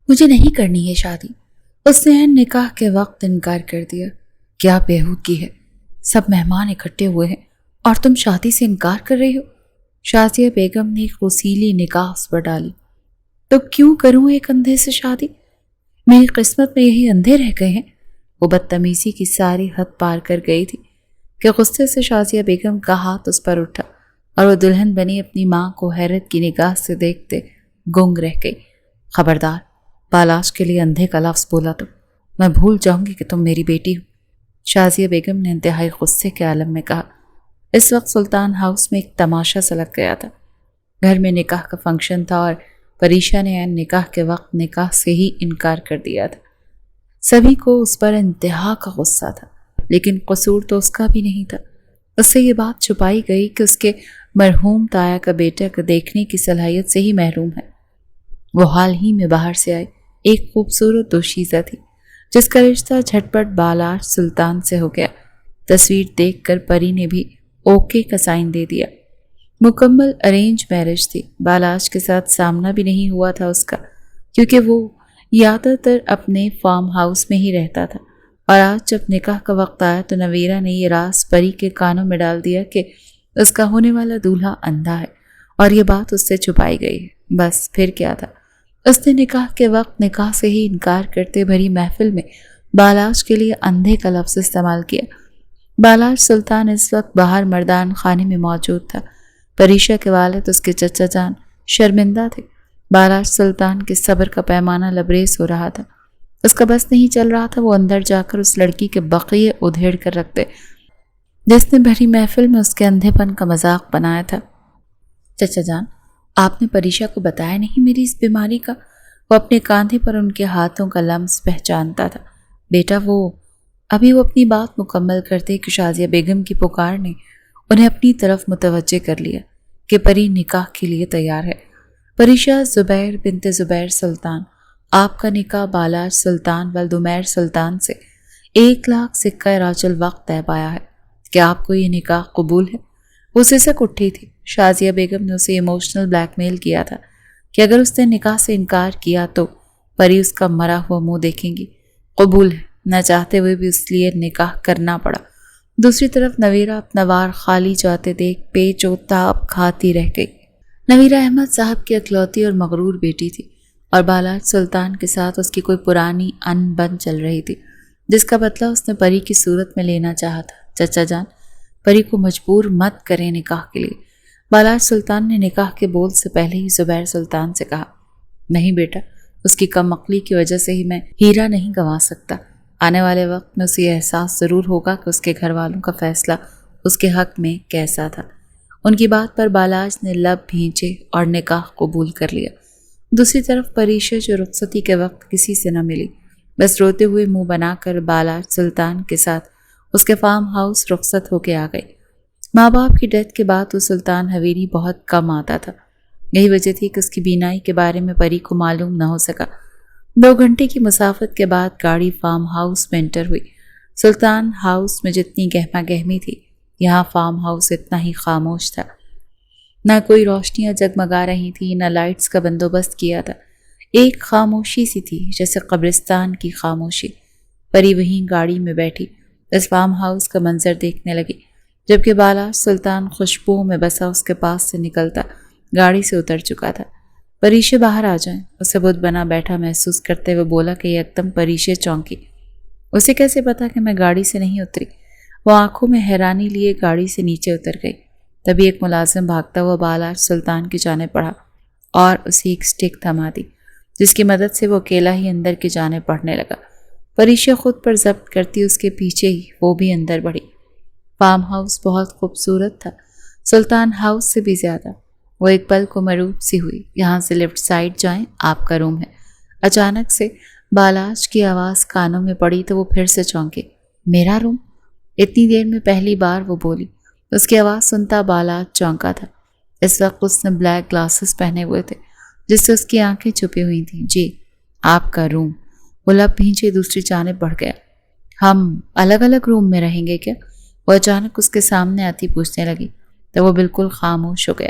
مجھے نہیں کرنی ہے شادی۔ اس نے نکاح کے وقت انکار کر دیا۔ کیا بےہودگی ہے، سب مہمان اکٹھے ہوئے ہیں اور تم شادی سے انکار کر رہی ہو؟ شازیہ بیگم نے ایک غسیلی نگاہ اس پر ڈالی۔ تو کیوں کروں ایک اندھے سے شادی؟ میری قسمت میں یہی اندھے رہ گئے ہیں۔ وہ بدتمیزی کی ساری حد پار کر گئی تھی کہ غصے سے شازیہ بیگم کا ہاتھ اس پر اٹھا اور وہ دلہن بنی اپنی ماں کو حیرت کی نگاہ سے دیکھتے گنگ رہ گئی۔ خبردار، بالاش کے لیے اندھے کا لفظ بولا تو میں بھول جاؤں گی کہ تم میری بیٹی ہو، شازیہ بیگم نے انتہائی غصے کے عالم میں کہا۔ اس وقت سلطان ہاؤس میں ایک تماشا سا لگ گیا تھا۔ گھر میں نکاح کا فنکشن تھا اور پریشا نے نکاح کے وقت نکاح سے ہی انکار کر دیا تھا۔ سبھی کو اس پر انتہا کا غصہ تھا، لیکن قصور تو اس کا بھی نہیں تھا۔ اس سے یہ بات چھپائی گئی کہ اس کے مرحوم تایا کا بیٹا کو دیکھنے کی صلاحیت سے ہی محروم ہے۔ وہ حال ہی میں باہر سے آئے ایک خوبصورت دوشیزہ تھی جس کا رشتہ جھٹپٹ بالاش سلطان سے ہو گیا۔ تصویر دیکھ کر پری نے بھی اوکے کا سائن دے دیا۔ مکمل ارینج میرج تھی۔ بالاش کے ساتھ سامنا بھی نہیں ہوا تھا اس کا، کیونکہ وہ زیادہ تر اپنے فارم ہاؤس میں ہی رہتا تھا، اور آج جب نکاح کا وقت آیا تو نویرا نے یہ راز پری کے کانوں میں ڈال دیا کہ اس کا ہونے والا دولہا اندھا ہے اور یہ بات اس سے چھپائی گئی ہے۔ بس پھر کیا تھا، اس نے نکاح کے وقت نکاح سے ہی انکار کرتے بھری محفل میں بالاش کے لیے اندھے کا لفظ استعمال کیا۔ بالاش سلطان اس وقت باہر مردان خانے میں موجود تھا۔ پریشا کے والد اس کے چچا جان شرمندہ تھے۔ بالاش سلطان کے صبر کا پیمانہ لبریز ہو رہا تھا۔ اس کا بس نہیں چل رہا تھا وہ اندر جا کر اس لڑکی کے بقیے ادھیڑ کر رکھتے جس نے بھری محفل میں اس کے اندھے پن کا مذاق بنایا تھا۔ چچا جان، آپ نے پریشا کو بتایا نہیں میری اس بیماری کا؟ وہ اپنے کاندھے پر ان کے ہاتھوں کا لمس پہچانتا تھا۔ بیٹا ابھی وہ اپنی بات مکمل کرتے کہ شازیہ بیگم کی پکار نے انہیں اپنی طرف متوجہ کر لیا کہ پری نکاح کے لیے تیار ہے۔ پریشا زبیر بنت زبیر سلطان، آپ کا نکاح بالاش سلطان ولدمیر سلطان سے 1,00,000 سکہ راج الوقت طے پایا ہے۔ کیا آپ کو یہ نکاح قبول ہے؟ وہ سسک اٹھی تھی۔ شازیہ بیگم نے اسے ایموشنل بلیک میل کیا تھا کہ اگر اس نے نکاح سے انکار کیا تو پری اس کا مرا ہوا منہ دیکھیں گی۔ قبول ہے، نہ چاہتے ہوئے بھی اس لیے نکاح کرنا پڑا۔ دوسری طرف نویرا اپنا وار خالی جاتے دیکھ پیچ و تاب کھاتی رہ گئی۔ نویرا احمد صاحب کی اکلوتی اور مغرور بیٹی تھی اور بالاش سلطان کے ساتھ اس کی کوئی پرانی ان بن چل رہی تھی جس کا بدلہ اس نے پری کی صورت میں لینا چاہا تھا۔ چچا جان، پری کو مجبور مت کریں نکاح کے لیے۔ بالاش سلطان نے نکاح کے بول سے پہلے ہی زبیر سلطان سے کہا۔ نہیں بیٹا، اس کی کم عقلی کی وجہ سے ہی میں ہیرا نہیں گنوا سکتا۔ آنے والے وقت میں اسے یہ احساس ضرور ہوگا کہ اس کے گھر والوں کا فیصلہ اس کے حق میں کیسا تھا۔ ان کی بات پر بالاش نے لب بھینچے اور نکاح قبول کر لیا۔ دوسری طرف پریشا جو رخصتی کے وقت کسی سے نہ ملی، بس روتے ہوئے منہ بنا کر بالاش سلطان کے ساتھ اس کے فارم ہاؤس رخصت ہو کے آ گئی۔ ماں باپ کی ڈیتھ کے بعد وہ سلطان حویلی بہت کم آتا تھا۔ یہی وجہ تھی کہ اس کی بینائی کے بارے میں پری کو معلوم نہ ہو سکا۔ 2 گھنٹے کی مسافت کے بعد گاڑی فارم ہاؤس میں انٹر ہوئی۔ سلطان ہاؤس میں جتنی گہما گہمی تھی، یہاں فارم ہاؤس اتنا ہی خاموش تھا۔ نہ کوئی روشنیاں جگمگا رہی تھی، نہ لائٹس کا بندوبست کیا تھا۔ ایک خاموشی سی تھی جیسے قبرستان کی خاموشی۔ پری وہیں گاڑی میں بیٹھی اس فارم ہاؤس کا منظر دیکھنے لگی، جبکہ بالاش سلطان خوشبوؤں میں بسا اس کے پاس سے نکلتا گاڑی سے اتر چکا تھا۔ پریشے باہر آ جائیں، اسے بت بنا بیٹھا محسوس کرتے ہوئے بولا کہ یکدم پریشے چونکی۔ اسے کیسے پتا کہ میں گاڑی سے نہیں اتری؟ وہ آنکھوں میں حیرانی لیے گاڑی سے نیچے اتر گئی۔ تبھی ایک ملازم بھاگتا ہوا بالاش سلطان کی جانب بڑھا اور اسے ایک سٹک تھما دی، جس کی مدد سے وہ اکیلا ہی اندر کی جانب بڑھنے لگا۔ پریشا خود پر ضبط کرتی اس کے پیچھے ہی وہ بھی اندر بڑھی۔ فارم ہاؤس بہت خوبصورت تھا، سلطان ہاؤس سے بھی زیادہ۔ وہ ایک پل کو مروب سی ہوئی۔ یہاں سے لیفٹ سائڈ جائیں، آپ کا روم ہے۔ اچانک سے بالاش کی آواز کانوں میں پڑی تو وہ پھر سے چونکے۔ میرا روم؟ اتنی دیر میں پہلی بار وہ بولی۔ اس کی آواز سنتا بالاش چونکا تھا۔ اس وقت اس نے بلیک گلاسز پہنے ہوئے تھے جس سے اس کی آنکھیں چھپی ہوئی تھیں۔ جی، آپ کا روم۔ وہ لب بھینچے دوسری جانب بڑھ گیا۔ ہم الگ الگ روم میں رہیں گے کیا؟ وہ اچانک اس کے سامنے آتی پوچھنے لگی تو وہ بالکل خاموش ہو گیا،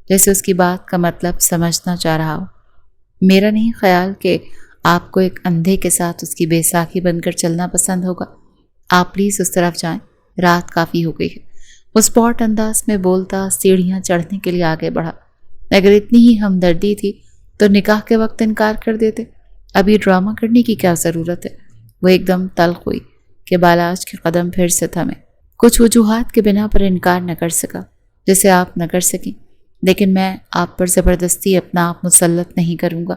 جیسے اس کی بات کا مطلب سمجھنا چاہ رہا ہو۔ میرا نہیں خیال کہ آپ کو ایک اندھے کے ساتھ اس کی بیساکھی بن کر چلنا پسند ہوگا۔ آپ پلیز اس طرف جائیں، رات کافی ہو گئی ہے۔ وہ اسپاٹ انداز میں بولتا سیڑھیاں چڑھنے کے لیے آگے بڑھا۔ اگر اتنی ہی ہمدردی تھی تو نکاح کے وقت انکار کر دیتے، اب یہ ڈرامہ کرنے کی کیا ضرورت ہے؟ وہ ایک دم تلخ ہوئی کہ بالاج کے قدم پھر سے تھمے۔ کچھ وجوہات کے بنا پر انکار نہ کر سکا جیسے آپ نہ کر سکیں، لیکن میں آپ پر زبردستی اپنا آپ مسلط نہیں کروں گا۔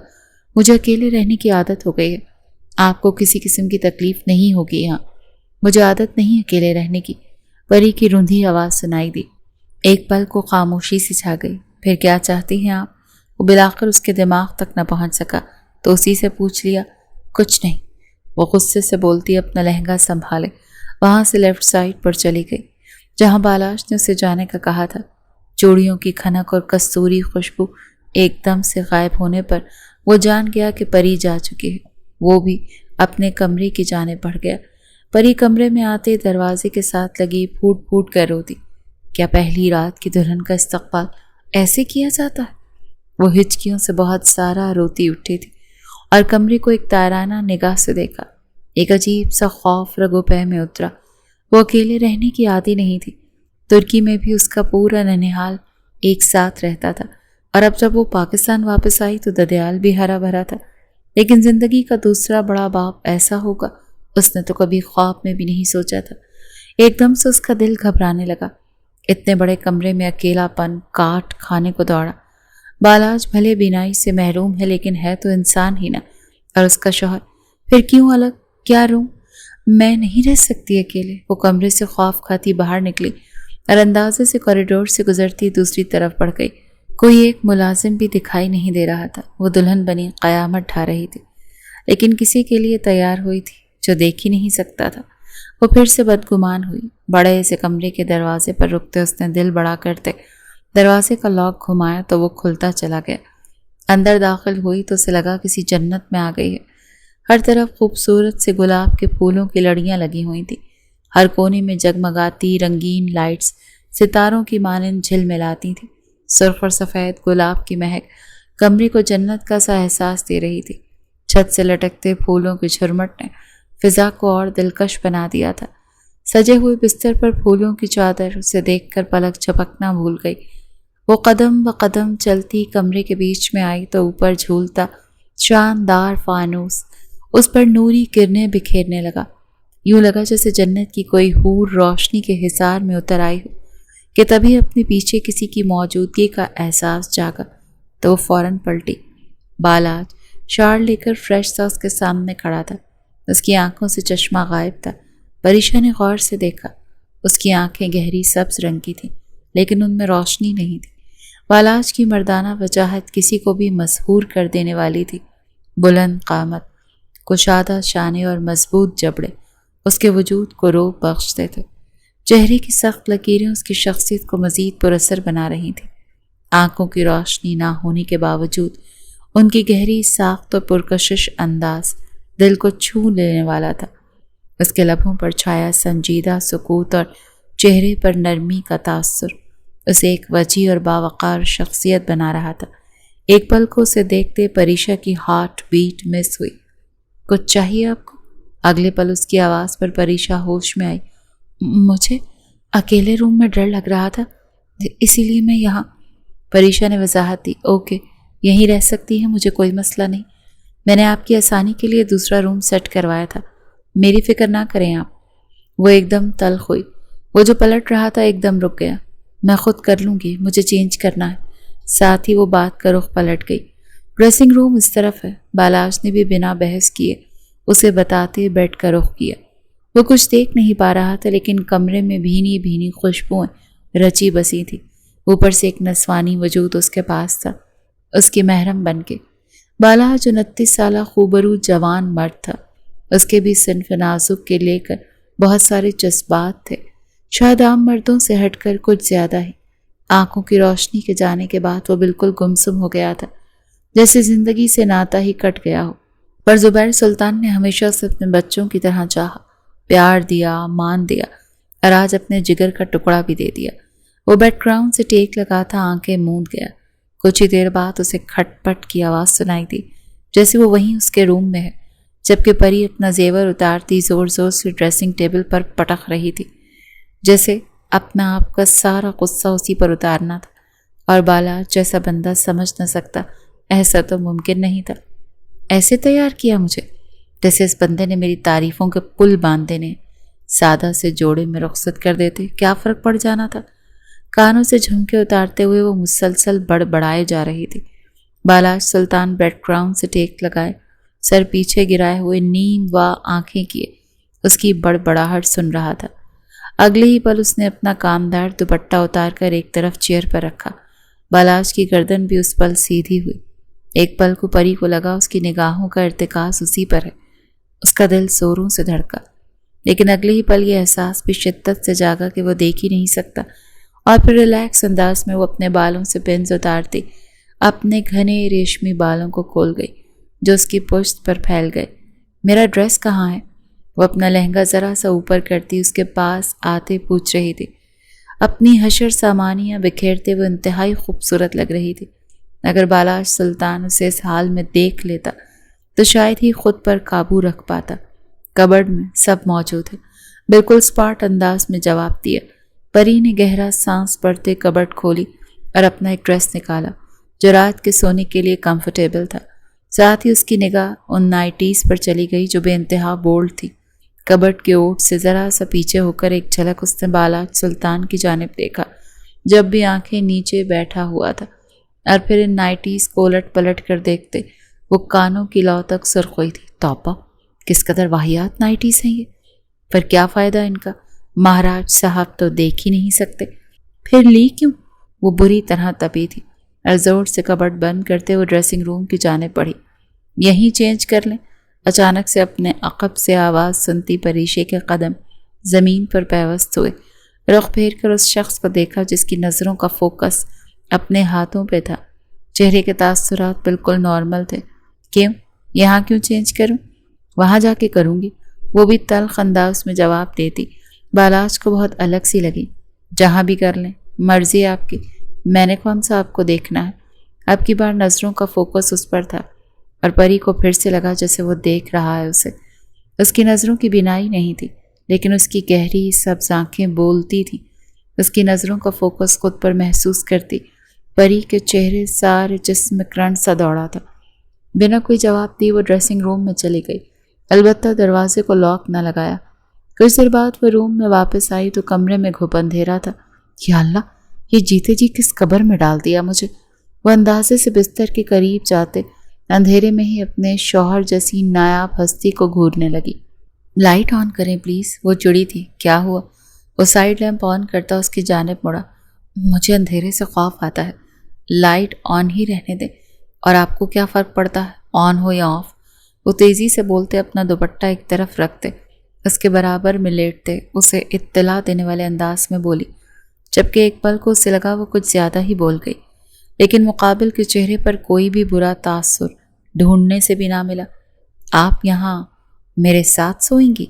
مجھے اکیلے رہنے کی عادت ہو گئی ہے۔ آپ کو کسی قسم کی تکلیف نہیں ہوگی یہاں۔ مجھے عادت نہیں اکیلے رہنے کی۔ پری کی روندھی آواز سنائی دی۔ ایک پل کو خاموشی سے چھا گئی۔ پھر کیا چاہتی ہیں آپ؟ وہ بلاخر اس کے دماغ تک نہ پہنچ سکا تو اسی سے پوچھ لیا۔ کچھ نہیں، وہ غصے سے بولتی اپنا لہنگا سنبھالے وہاں سے لیفٹ سائڈ پر چلی گئی جہاں بالاش نے اسے جانے کا کہا تھا۔ چوڑیوں کی کھنک اور کستوری خوشبو ایک دم سے غائب ہونے پر وہ جان گیا کہ پری جا چکی ہے۔ وہ بھی اپنے کمرے کی جانب بڑھ گیا۔ پری کمرے میں آتے دروازے کے ساتھ لگی پھوٹ پھوٹ کر روتی۔ کیا پہلی رات کی دلہن کا استقبال ایسے کیا جاتا ہے؟ وہ ہچکیوں سے بہت سارا روتی اٹھی تھی اور کمرے کو ایک تارانہ نگاہ سے دیکھا۔ ایک عجیب سا خوف رگو پہ میں اترا۔ وہ اکیلے رہنے کی عادی نہیں تھی۔ ترکی میں بھی اس کا پورا ننھیال ایک ساتھ رہتا تھا اور اب جب وہ پاکستان واپس آئی تو ددیال بھی ہرا بھرا تھا، لیکن زندگی کا دوسرا بڑا باپ ایسا ہوگا اس نے تو کبھی خواب میں بھی نہیں سوچا تھا۔ ایک دم سے اس کا دل گھبرانے لگا۔ اتنے بڑے کمرے میں اکیلا پن کاٹ کھانے کو دوڑا۔ بالاج بھلے بینائی سے محروم ہے لیکن ہے تو انسان ہی نا، اور اس کا شوہر، پھر کیوں الگ؟ کیا روم؟ میں نہیں رہ سکتی اکیلے۔ وہ کمرے سے خوف کھاتی باہر نکلی اور اندازے سے کوریڈور سے گزرتی دوسری طرف بڑھ گئی۔ کوئی ایک ملازم بھی دکھائی نہیں دے رہا تھا۔ وہ دلہن بنی قیامت ڈھا رہی تھی لیکن کسی کے لیے تیار ہوئی تھی جو دیکھ ہی نہیں سکتا تھا۔ وہ پھر سے بدگمان ہوئی۔ بڑے سے کمرے کے دروازے پر رکتے اس نے دل بڑا کرتے دروازے کا لاک گھمایا تو وہ کھلتا چلا گیا۔ اندر داخل ہوئی تو اسے لگا کسی جنت میں آ گئی ہے۔ ہر طرف خوبصورت سے گلاب کے پھولوں کی لڑیاں لگی ہوئی تھیں۔ ہر کونے میں جگمگاتی رنگین لائٹس ستاروں کی مانند جھلملاتی تھیں۔ سرخ اور سفید گلاب کی مہک کمرے کو جنت کا سا احساس دے رہی تھی۔ چھت سے لٹکتے پھولوں کی جھرمٹ نے فضا کو اور دلکش بنا دیا تھا۔ سجے ہوئے بستر پر پھولوں کی چادر اسے دیکھ کر پلک جھپکنا بھول گئی۔ وہ قدم بقدم چلتی کمرے کے بیچ میں آئی تو اوپر جھولتا شاندار فانوس اس پر نوری کرنیں بکھیرنے لگا۔ یوں لگا جیسے جنت کی کوئی حور روشنی کے حصار میں اتر آئی ہو کہ تبھی اپنے پیچھے کسی کی موجودگی کا احساس جاگا تو وہ فوراً پلٹی۔ بالاج شال لے کر فریش سا اس کے سامنے کھڑا تھا۔ اس کی آنکھوں سے چشمہ غائب تھا۔ پریشا نے غور سے دیکھا۔ اس کی آنکھیں گہری سبز رنگ کی تھیں لیکن ان میں روشنی نہیں تھی۔ بالاج کی مردانہ وجاہت کسی کو بھی مسحور کر دینے والی تھی۔ بلند قامت، کشادہ شانے اور مضبوط جبڑے اس کے وجود کو روب بخشتے تھے۔ چہرے کی سخت لکیریں اس کی شخصیت کو مزید پراثر بنا رہی تھیں۔ آنکھوں کی روشنی نہ ہونے کے باوجود ان کی گہری ساخت اور پرکشش انداز دل کو چھو لینے والا تھا۔ اس کے لبوں پر چھایا سنجیدہ سکوت اور چہرے پر نرمی کا تاثر اسے ایک وجیح اور باوقار شخصیت بنا رہا تھا۔ ایک پل کو اسے دیکھتے پریشا کی ہارٹ بیٹ مس ہوئی۔ کچھ چاہیے آپ کو؟ اگلے پل اس کی آواز پر پریشا ہوش میں آئی۔ مجھے اکیلے روم میں ڈر لگ رہا تھا اسی لیے میں یہاں۔ پریشا نے وضاحت دی۔ اوکے، یہیں رہ سکتی ہیں، مجھے کوئی مسئلہ نہیں۔ میں نے آپ کی آسانی کے لیے دوسرا روم سیٹ کروایا تھا، میری فکر نہ کریں آپ۔ وہ ایک دم تلخ ہوئی۔ وہ جو پلٹ رہا تھا ایک دم رک گیا۔ میں خود کر لوں گی، مجھے چینج کرنا ہے۔ ساتھ ہی وہ بات کا رخ پلٹ گئی۔ ڈریسنگ روم اس طرف ہے۔ بالاج نے بھی بنا بحث کیے اسے بتاتے بیڈ کا رخ کیا۔ وہ کچھ دیکھ نہیں پا رہا تھا لیکن کمرے میں بھینی بھینی خوشبوئیں رچی بسی تھی۔ اوپر سے ایک نسوانی وجود اس کے پاس تھا، اس کی محرم بن کے۔ بالاج 29 سالہ خوبرو جوان مرد تھا۔ اس کے بھی صنف نازک کے لے کر بہت سارے جذبات تھے، شاید عام مردوں سے ہٹ کر کچھ زیادہ ہی۔ آنکھوں کی روشنی کے جانے کے بعد وہ بالکل گمسم ہو گیا تھا، جیسے زندگی سے ناتا ہی کٹ گیا ہو۔ پر زبیر سلطان نے ہمیشہ سے اپنے بچوں کی طرح چاہا، پیار دیا، مان دیا اور آج اپنے جگر کا ٹکڑا بھی دے دیا۔ وہ بیک گراؤنڈ سے ٹیک لگا تھا، آنکھیں موند گیا۔ کچھ ہی دیر بعد اسے کھٹ پٹ کی آواز سنائی دی۔ جیسے وہ وہیں اس کے روم میں ہے، جبکہ پری اپنا زیور اتارتی زور زور سے ڈریسنگ ٹیبل پر پٹک رہی تھی، جیسے اپنا آپ کا سارا غصہ اسی پر اتارنا تھا، اور بالا جیسا بندہ سمجھ نہ سکتا ایسا تو ممکن نہیں تھا۔ ایسے تیار کیا مجھے جیسے اس بندے نے میری تعریفوں کے پل باندھ دینے، سادہ سے جوڑے میں رخصت کر دیتے کیا فرق پڑ جانا تھا۔ کانوں سے جھمکے اتارتے ہوئے وہ مسلسل بڑبڑائے جا رہی تھی۔ بالاش سلطان بیڈ گراؤنڈ سے ٹیک لگائے، سر پیچھے گرائے ہوئے نیم و آنکھیں کیے اس کی بڑبڑاہٹ سن رہا تھا۔ اگلے ہی پل اس نے اپنا کامدار دوپٹہ اتار کر ایک طرف چیئر پر رکھا۔ بالاش کی گردن بھی اس پل سیدھی ہوئی۔ ایک پل کو پری کو لگا اس کی نگاہوں کا ارتکاز اسی پر ہے۔ اس کا دل زوروں سے دھڑکا، لیکن اگلے ہی پل یہ احساس بھی شدت سے جاگا کہ وہ دیکھ ہی نہیں سکتا، اور پھر ریلیکس انداز میں وہ اپنے بالوں سے پنز اتارتی اپنے گھنے ریشمی بالوں کو کھول گئی جو اس کی پشت پر پھیل گئے۔ میرا ڈریس کہاں ہے؟ وہ اپنا لہنگا ذرا سا اوپر کرتی اس کے پاس آتے پوچھ رہی تھی۔ اپنی حشر سامانیاں بکھیرتے وہ انتہائی خوبصورت لگ رہی تھی۔ اگر بالاش سلطان اسے اس حال میں دیکھ لیتا تو شاید ہی خود پر قابو رکھ پاتا۔ کبرڈ میں سب موجود ہے، بالکل اسپاٹ انداز میں جواب دیا۔ پری نے گہرا سانس پڑتے کبرڈ کھولی اور اپنا ایک ڈریس نکالا جو رات کے سونے کے لیے کمفرٹیبل تھا۔ ساتھ ہی اس کی نگاہ ان نائٹیز پر چلی گئی جو بے انتہا بولڈ تھی۔ کبرڈ کے اوٹ سے ذرا سا پیچھے ہو کر ایک جھلک اس نے بالاج سلطان کی جانب دیکھا جب بھی آنکھیں نیچے بیٹھا ہوا تھا، اور پھر ان نائٹیز کو الٹ پلٹ کر دیکھتے وہ کانوں کی لو تک سرخ ہوئی تھی۔ توبہ، کس قدر واہیات نائٹیز ہیں یہ، پر کیا فائدہ ان کا، مہاراج صاحب تو دیکھ ہی نہیں سکتے۔ پھر لی کیوں؟ وہ بری طرح تپی تھی اور زور سے کبرڈ بند کرتے وہ ڈریسنگ روم کی جانب بڑھی۔ یہیں چینج کر لیں۔ اچانک سے اپنے عقب سے آواز سنتی پریشے کے قدم زمین پر پیوست ہوئے۔ رخ پھیر کر اس شخص کو دیکھا جس کی نظروں کا فوکس اپنے ہاتھوں پہ تھا۔ چہرے کے تاثرات بالکل نارمل تھے۔ کیوں؟ یہاں کیوں چینج کروں؟ وہاں جا کے کروں گی، وہ بھی تلخ انداز میں جواب دیتی۔ بالاج کو بہت الگ سی لگی۔ جہاں بھی کر لیں، مرضی آپ کی، میں نے کون سا آپ کو دیکھنا ہے۔ اب کی بار نظروں کا فوکس اس پر تھا، اور پری کو پھر سے لگا جیسے وہ دیکھ رہا ہے اسے۔ اس کی نظروں کی بینائی نہیں تھی، لیکن اس کی گہری سبز آنکھیں بولتی تھیں۔ اس کی نظروں کا فوکس خود پر محسوس کرتی پری کے چہرے سارے جسم میں کرنٹ سا دوڑا تھا۔ بنا کوئی جواب دی وہ ڈریسنگ روم میں چلی گئی، البتہ دروازے کو لاک نہ لگایا۔ کچھ دیر بعد وہ روم میں واپس آئی تو کمرے میں گھپ اندھیرا تھا۔ یا اللہ، یہ جیتے جی کس قبر میں ڈال دیا مجھے۔ وہ اندازے سے بستر کے قریب جاتے اندھیرے میں ہی اپنے شوہر جیسی نایاب ہستی کو گھورنے لگی۔ لائٹ آن کریں پلیز، وہ چڑی تھی۔ کیا ہوا؟ وہ سائیڈ لیمپ آن کرتا اس کی جانب مڑا۔ مجھے اندھیرے سے خوف آتا ہے، لائٹ آن ہی رہنے دیں۔ اور آپ کو کیا فرق پڑتا ہے آن ہو یا آف؟ وہ تیزی سے بولتے اپنا دوپٹہ ایک طرف رکھتے اس کے برابر میں لیٹتے اسے اطلاع دینے والے انداز میں بولی، جبکہ ایک پل کو اسے لگا وہ کچھ زیادہ ہی بول گئی، لیکن مقابل کے چہرے پر کوئی بھی برا تاثر ڈھونڈنے سے بھی نہ ملا۔ آپ یہاں میرے ساتھ سوئیں گی؟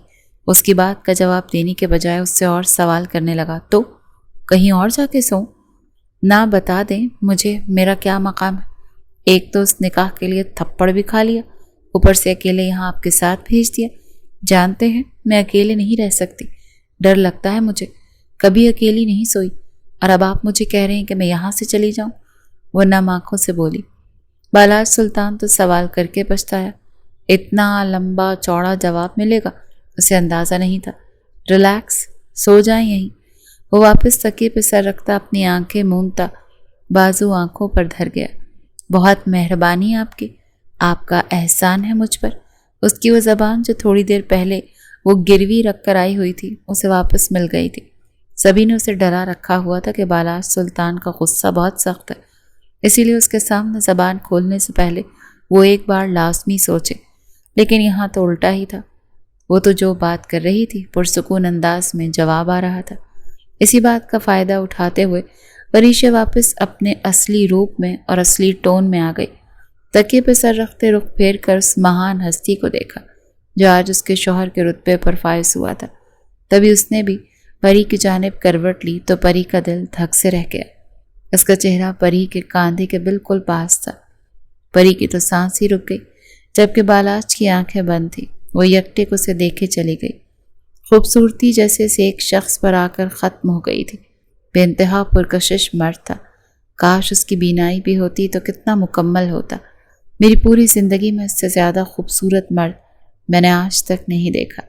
اس کی بات کا جواب دینے کے بجائے اس سے اور سوال کرنے لگا۔ تو کہیں اور جا کے سوؤں؟ نہ بتا دیں مجھے میرا کیا مقام ہے؟ ایک تو اس نکاح کے لیے تھپڑ بھی کھا لیا، اوپر سے اکیلے یہاں آپ کے ساتھ بھیج دیا۔ جانتے ہیں میں اکیلے نہیں رہ سکتی، ڈر لگتا ہے مجھے، کبھی اکیلی نہیں سوئی، اور اب آپ مجھے کہہ رہے ہیں کہ میں یہاں سے چلی جاؤں؟ وہ نم آنکھوں سے بولی۔ بالاج سلطان تو سوال کر کے پچھتایا، اتنا لمبا چوڑا جواب ملے گا اسے اندازہ نہیں تھا۔ ریلیکس، سو جائیں یہیں۔ وہ واپس تکیے پہ سر رکھتا اپنی آنکھیں مونتا بازو آنکھوں پر دھر گیا۔ بہت مہربانی آپ کی، آپ کا احسان ہے مجھ پر۔ اس کی وہ زبان جو تھوڑی دیر پہلے وہ گروی رکھ کر آئی ہوئی تھی اسے واپس مل گئی تھی۔ سبھی نے اسے ڈرا رکھا ہوا تھا کہ بالاج سلطان کا غصہ بہت سخت ہے، اسی لیے اس کے سامنے زبان کھولنے سے پہلے وہ ایک بار لازمی سوچے، لیکن یہاں تو الٹا ہی تھا۔ وہ تو جو بات کر رہی تھی پرسکون انداز میں جواب آ رہا تھا۔ اسی بات کا فائدہ اٹھاتے ہوئے پریشے واپس اپنے اصلی روپ میں اور اصلی ٹون میں آ گئی۔ تکیے پہ سر رکھتے رخ پھیر کر اس مہان ہستی کو دیکھا جو آج اس کے شوہر کے رتبے پر فائز ہوا تھا۔ تبھی اس نے بھی پری کی جانب کروٹ لی تو پری کا دل دھک سے رہ گیا۔ اس کا چہرہ پری کے کاندھے کے بالکل پاس تھا۔ پری کی تو سانس ہی رک گئی، جبکہ بالاچ کی آنکھیں بند تھیں۔ وہ یکٹک اسے دیکھے چلی گئی۔ خوبصورتی جیسے سے ایک شخص پر آ کر ختم ہو گئی تھی۔ بے انتہا پرکشش مرد تھا۔ کاش اس کی بینائی بھی ہوتی تو کتنا مکمل ہوتا۔ میری پوری زندگی میں اس سے زیادہ خوبصورت مرد میں نے آج تک نہیں دیکھا۔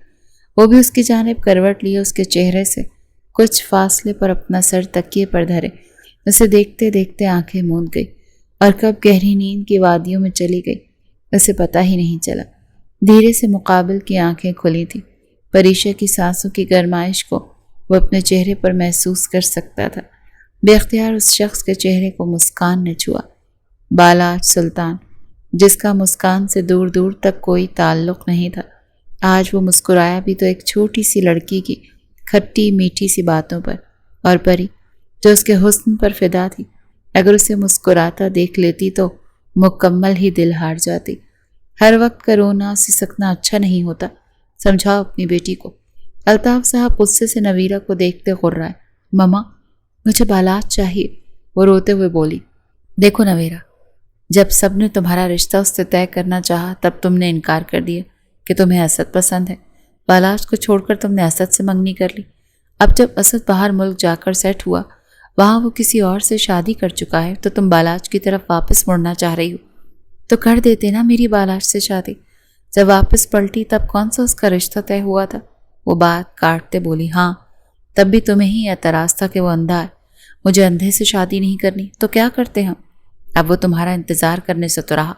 وہ بھی اس کی جانب کروٹ لیے اس کے چہرے سے کچھ فاصلے پر اپنا سر تکیے پر دھرے اسے دیکھتے دیکھتے آنکھیں موند گئی، اور کب گہری نیند کی وادیوں میں چلی گئی اسے پتہ ہی نہیں چلا۔ دھیرے سے مقابل کی آنکھیں کھلی تھیں۔ پریشا کی سانسوں کی گرمائش کو وہ اپنے چہرے پر محسوس کر سکتا تھا۔ بے اختیار اس شخص کے چہرے کو مسکان نے چھوا۔ بالاچ سلطان، جس کا مسکان سے دور دور تک کوئی تعلق نہیں تھا، آج وہ مسکرایا بھی تو ایک چھوٹی سی لڑکی کی کھٹی میٹھی سی باتوں پر، اور پری جو اس کے حسن پر فدا تھی اگر اسے مسکراتا دیکھ لیتی تو مکمل ہی دل ہار جاتی۔ ہر وقت کا رونا سسکنا اچھا نہیں ہوتا، سمجھاؤ اپنی بیٹی کو۔ الطاف صاحب غصے سے نویرہ کو دیکھتے غرائے۔ مما، مجھے بالاچ چاہیے، وہ روتے ہوئے بولی۔ دیکھو نویرہ، جب سب نے تمہارا رشتہ اس سے طے کرنا چاہا تب تم نے انکار کر دیا کہ تمہیں اسد پسند ہے۔ بالاچ کو چھوڑ کر تم نے اسد سے منگنی کر لی۔ اب جب اسد باہر ملک جا کر سیٹ ہوا، وہاں وہ کسی اور سے شادی کر چکا ہے، تو تم بالاچ کی طرف واپس مڑنا چاہ رہی ہو۔ تو کر دیتے نا میری بالاچ سے شادی۔ جب واپس پلٹی تب کون سا اس کا رشتہ طے ہوا تھا؟ وہ بات کاٹتے بولی۔ ہاں، تب بھی تمہیں ہی اعتراض تھا کہ وہ اندھا ہے، مجھے اندھے سے شادی نہیں کرنی، تو کیا کرتے ہم؟ اب وہ تمہارا انتظار کرنے سے تو رہا۔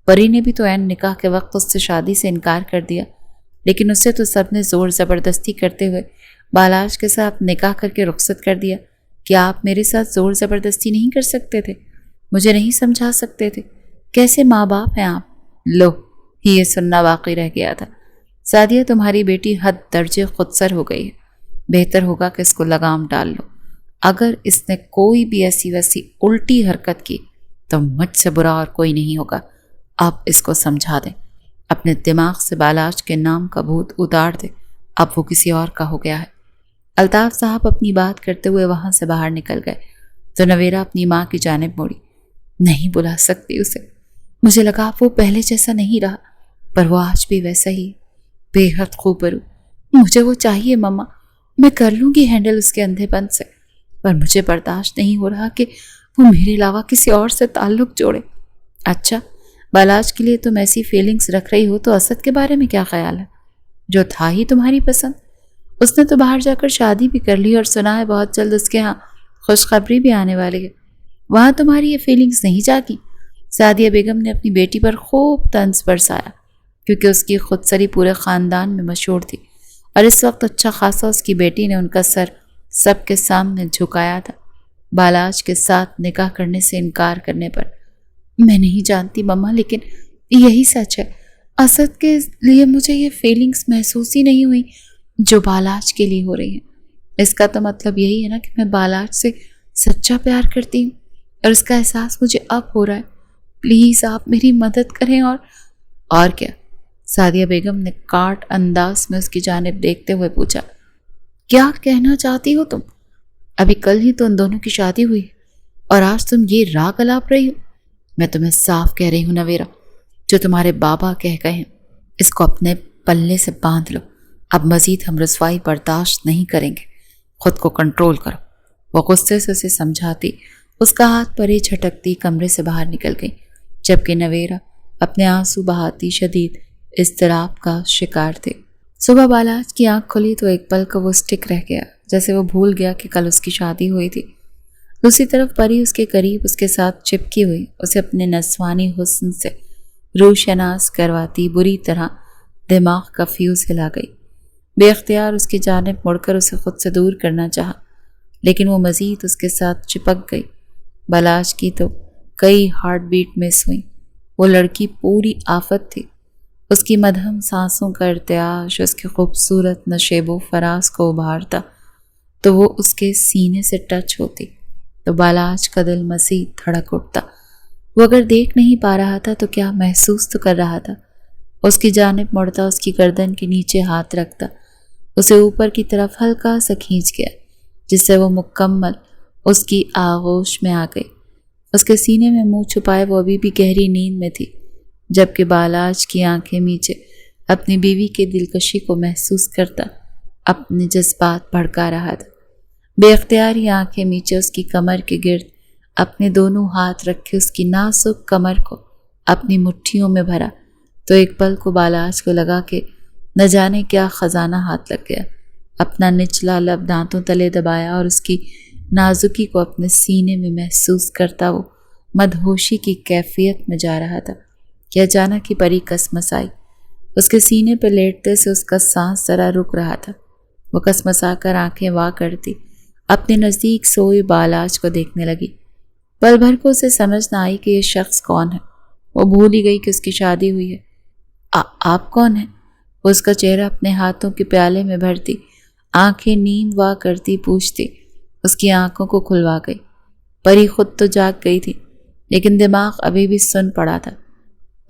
پری نے بھی تو عین نکاح کے وقت اس سے شادی سے انکار کر دیا، لیکن اسے تو سب نے زور زبردستی کرتے ہوئے بالاچ کے ساتھ نکاح کر کے رخصت کر دیا۔ کیا آپ میرے ساتھ زور زبردستی نہیں کر سکتے تھے؟ مجھے نہیں سمجھا سکتے تھے؟ کیسے ماں باپ ہیں آپ؟ لو، یہ سننا باقی رہ گیا تھا۔ سعدیہ تمہاری بیٹی حد درجے خودسر ہو گئی ہے، بہتر ہوگا کہ اس کو لگام ڈال لو۔ اگر اس نے کوئی بھی ایسی ویسی الٹی حرکت کی تو مجھ سے برا اور کوئی نہیں ہوگا۔ آپ اس کو سمجھا دیں، اپنے دماغ سے بالاچ کے نام کا بھوت اتار دے، اب وہ کسی اور کا ہو گیا ہے۔ الطاف صاحب اپنی بات کرتے ہوئے وہاں سے باہر نکل گئے تو نویرہ اپنی ماں کی جانب موڑی۔ نہیں بلا سکتی اسے، مجھے لگا وہ پہلے جیسا نہیں رہا، پر وہ آج بھی ویسا ہی ہے، بے حد خوبرو۔ مجھے وہ چاہیے مما، میں کر لوں گی ہینڈل اس کے اندھے پن سے، پر مجھے برداشت نہیں ہو رہا کہ وہ میرے علاوہ کسی اور سے تعلق جوڑے۔ اچھا، بالاچ کے لیے تم ایسی فیلنگز رکھ رہی ہو تو اسد کے بارے میں کیا خیال ہے، جو تھا ہی تمہاری پسند؟ اس نے تو باہر جا کر شادی بھی کر لی، اور سنا ہے بہت جلد اس کے ہاں خوشخبری بھی آنے والی ہے۔ وہاں تمہاری یہ فیلنگز نہیں جاگی؟ سعدیہ بیگم نے اپنی بیٹی پر خوب طنز برسایا، کیونکہ اس کی خودسری پورے خاندان میں مشہور تھی، اور اس وقت اچھا خاصا اس کی بیٹی نے ان کا سر سب کے سامنے جھکایا تھا بالاچ کے ساتھ نکاح کرنے سے انکار کرنے پر۔ میں نہیں جانتی مما، لیکن یہی سچ ہے، اسد کے لیے مجھے یہ فیلنگز محسوس ہی نہیں ہوئی جو بالاچ کے لیے ہو رہی ہیں۔ اس کا تو مطلب یہی ہے نا کہ میں بالاچ سے سچا پیار کرتی ہوں، اور اس کا احساس مجھے اب ہو رہا ہے۔ پلیز آپ میری مدد کریں۔ اور کیا؟ سعدیہ بیگم نے کاٹ انداز میں اس کی جانب دیکھتے ہوئے پوچھا۔ کیا کہنا چاہتی ہو تم؟ ابھی کل ہی تو ان دونوں کی شادی ہوئی ہے، اور آج تم یہ راگ الاپ رہی ہو؟ میں تمہیں صاف کہہ رہی ہوں نویرہ، جو تمہارے بابا کہہ گئے ہیں اس کو اپنے پلے سے باندھ لو۔ اب مزید ہم رسوائی برداشت نہیں کریں گے، خود کو کنٹرول کرو۔ وہ غصے سے اسے سمجھاتی، اس کا ہاتھ پرے جھٹکتی کمرے سے باہر نکل گئی، جبکہ نویرہ اپنے آنسو بہاتی شدید اضطراب کا شکار تھے۔ صبح بالاچ کی آنکھ کھلی تو ایک پل کو وہ اسٹک رہ گیا، جیسے وہ بھول گیا کہ کل اس کی شادی ہوئی تھی۔ دوسری طرف پری اس کے قریب اس کے ساتھ چپکی ہوئی، اسے اپنے نسوانی حسن سے روشناس کرواتی بری طرح دماغ کا فیوز ہلا گئی۔ بے اختیار اس کی جانب مڑ کر اسے خود سے دور کرنا چاہا، لیکن وہ مزید اس کے ساتھ چپک گئی۔ بالاچ کی تو کئی ہارٹ بیٹ مس ہوئیں۔ وہ لڑکی پوری آفت تھی، اس کی مدھم سانسوں کا ارتعاش اس کے خوبصورت نشیب و فراز کو ابھارتا تو وہ اس کے سینے سے ٹچ ہوتی تو بالاچ کا دل مزید دھڑک اٹھتا۔ وہ اگر دیکھ نہیں پا رہا تھا تو کیا محسوس تو کر رہا تھا۔ اس کی جانب مڑتا، اس کی گردن کے نیچے ہاتھ رکھتا، اسے اوپر کی طرف ہلکا سا کھینچ گیا، جس سے وہ مکمل اس کی آغوش میں آ گئی۔ اس کے سینے میں منہ چھپائے وہ ابھی بھی گہری نیند میں تھی۔ جبکہ بالاج کی آنکھیں میچے اپنی بیوی کے دلکشی کو محسوس کرتا اپنے جذبات بھڑکا رہا تھا۔ بے اختیار ہی آنکھیں میچے اس کی کمر کے گرد اپنے دونوں ہاتھ رکھے اس کی نازک کمر کو اپنی مٹھیوں میں بھرا تو ایک پل کو بالاج کو لگا کہ نہ جانے کیا خزانہ ہاتھ لگ گیا۔ اپنا نچلا لب دانتوں تلے دبایا اور اس کی نازکی کو اپنے سینے میں محسوس کرتا وہ مدہوشی کی کیفیت میں جا رہا تھا کہ اچانک ہی پری کسمس آئی۔ اس کے سینے پہ لیٹتے سے اس کا سانس ذرا رک رہا تھا۔ وہ کسمسا کر آنکھیں وا کرتی اپنے نزدیک سوئے بالاج کو دیکھنے لگی۔ پل بھر کو اسے سمجھ نہ آئی کہ یہ شخص کون ہے۔ وہ بھول ہی گئی کہ اس کی شادی ہوئی ہے۔ آپ کون ہیں؟ وہ اس کا چہرہ اپنے ہاتھوں کے پیالے میں بھرتی آنکھیں نیم وا کرتی پوچھتی۔ اس کی آنکھوں کو کھلوا گئی۔ پری خود تو جاگ گئی تھی لیکن دماغ ابھی بھی سن پڑا تھا۔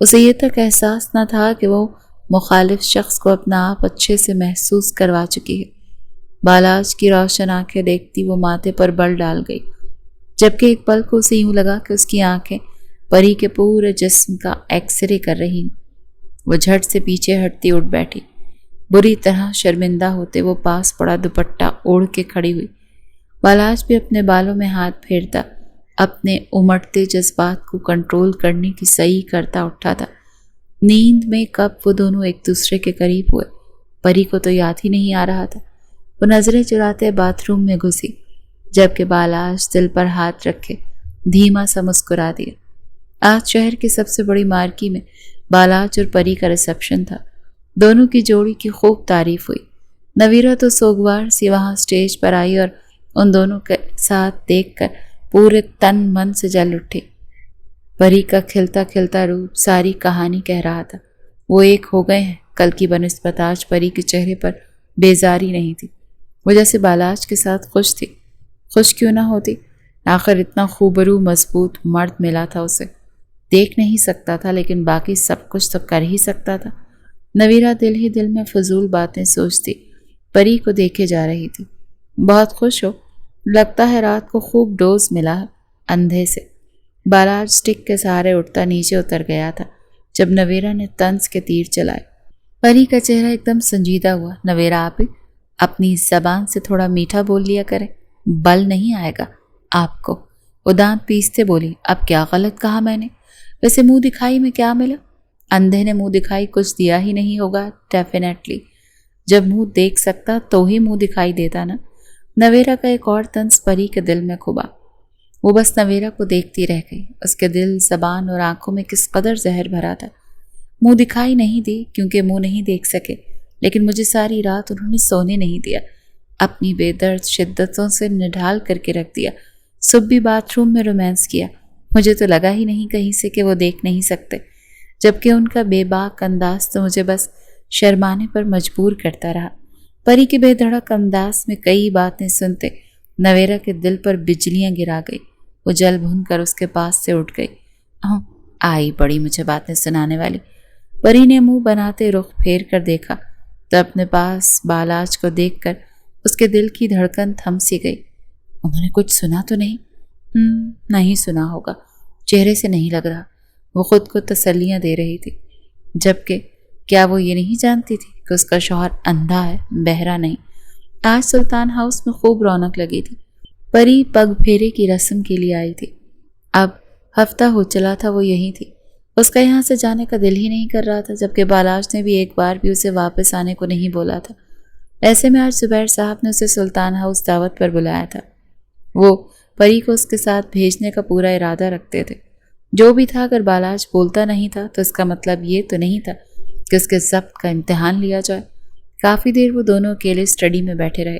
اسے یہ تک احساس نہ تھا کہ وہ مخالف شخص کو اپنا آپ اچھے سے محسوس کروا چکی ہے۔ بالاج کی روشن آنکھیں دیکھتی وہ ماتھے پر بل ڈال گئی، جبکہ ایک پل کو اسے یوں لگا کہ اس کی آنکھیں پری کے پورے جسم کا ایکس رے کر رہی ہیں۔ وہ جھٹ سے پیچھے ہٹتی اٹھ بیٹھی۔ بری طرح شرمندہ ہوتے وہ پاس پڑا دوپٹہ اوڑھ کے کھڑی ہوئی۔ بالاج بھی اپنے بالوں میں ہاتھ پھیرتا اپنے امٹتے جذبات کو کنٹرول کرنے کی صحیح کرتا اٹھا تھا۔ نیند میں کب وہ دونوں ایک دوسرے کے قریب ہوئے پری کو تو یاد ہی نہیں آ رہا تھا۔ وہ نظریں چراتے باتھ روم میں گھسی، جبکہ بالاج دل پر ہاتھ رکھے دھیما سا مسکرا دیا۔ آج شہر کی سب سے بڑی مارکی میں بالاج اور پری کا ریسپشن تھا۔ دونوں کی جوڑی کی خوب تعریف ہوئی۔ نویرہ تو سوگوار سی وہاں سٹیج پر آئی اور ان دونوں کے ساتھ دیکھ کر پورے تن من سے جل اٹھی۔ پری کا کھلتا کھلتا روپ ساری کہانی کہہ رہا تھا۔ وہ ایک ہو گئے ہیں۔ کل کی بنسبت آج پری کے چہرے پر بیزاری نہیں تھی۔ وہ جیسے بالاج کے ساتھ خوش تھی۔ خوش کیوں نہ ہوتی؟ آخر اتنا خوبرو مضبوط مرد ملا تھا اسے۔ دیکھ نہیں سکتا تھا لیکن باقی سب کچھ تو کر ہی سکتا تھا۔ نویرہ دل ہی دل میں فضول باتیں سوچتی پری کو دیکھے جا رہی تھی۔ بہت خوش ہو؟ لگتا ہے رات کو خوب ڈوز ملا ہے اندھے سے۔ بالاج سٹک کے سہارے اٹھتا نیچے اتر گیا تھا جب نویرہ نے طنز کے تیر چلائے۔ پری کا چہرہ ایک دم سنجیدہ ہوا۔ نویرہ آپ اپنی زبان سے تھوڑا میٹھا بول لیا کریں، بل نہیں آئے گا آپ کو۔ وہ دانت پیستے بولی، اب کیا غلط کہا میں نے؟ ویسے منہ دکھائی میں کیا ملا؟ اندھے نے منہ دکھائی کچھ دیا ہی نہیں ہوگا ڈیفینیٹلی۔ جب منہ دیکھ سکتا تو ہی منہ دکھائی دیتا نا۔ نویرہ کا ایک اور طنز پری کے دل میں کھبا۔ وہ بس نویرہ کو دیکھتی رہ گئی۔ اس کے دل، زبان اور آنکھوں میں کس قدر زہر بھرا تھا۔ منہ دکھائی نہیں دی کیونکہ منہ نہیں دیکھ سکے، لیکن مجھے ساری رات انہوں نے سونے نہیں دیا، اپنی بے درد شدتوں سے نڈھال کر کے رکھ دیا۔ صبح بھی باتھ روم میں رومانس کیا۔ مجھے تو لگا ہی نہیں کہیں سے کہ وہ دیکھ نہیں سکتے، جبکہ ان کا بے باک انداز تو مجھے بس شرمانے پر مجبور کرتا رہا۔ پری کے بے دھڑک انداز میں کئی باتیں سنتے نویرہ کے دل پر بجلیاں گرا گئی۔ وہ جل بھن کر اس کے پاس سے اٹھ گئی۔ آئی بڑی مجھے باتیں سنانے والی۔ پری نے منہ بناتے رخ پھیر کر دیکھا تو اپنے پاس بالاج کو دیکھ کر اس کے دل کی دھڑکن تھم سی گئی۔ انہوں نے کچھ سنا تو نہیں؟ نہیں سنا ہوگا، چہرے سے نہیں لگ رہا۔ وہ خود کو تسلیاں دے رہی تھی، جبکہ کیا وہ یہ نہیں جانتی تھی کہ اس کا شوہر اندھا ہے، بہرا نہیں۔ آج سلطان ہاؤس میں خوب رونق لگی تھی۔ پری پگ پھیرے کی رسم کے لیے آئی تھی۔ اب ہفتہ ہو چلا تھا وہ یہیں تھی۔ اس کا یہاں سے جانے کا دل ہی نہیں کر رہا تھا، جبکہ بالاج نے بھی ایک بار بھی اسے واپس آنے کو نہیں بولا تھا۔ ایسے میں آج زبیر صاحب نے اسے سلطان ہاؤس دعوت پر بلایا تھا۔ وہ پری کو اس کے ساتھ بھیجنے کا پورا ارادہ رکھتے تھے۔ جو بھی تھا، اگر بالاج بولتا نہیں تھا تو اس کا مطلب یہ تو نہیں تھا کہ اس کے ضبط کا امتحان لیا جائے۔ کافی دیر وہ دونوں اکیلے اسٹڈی میں بیٹھے رہے۔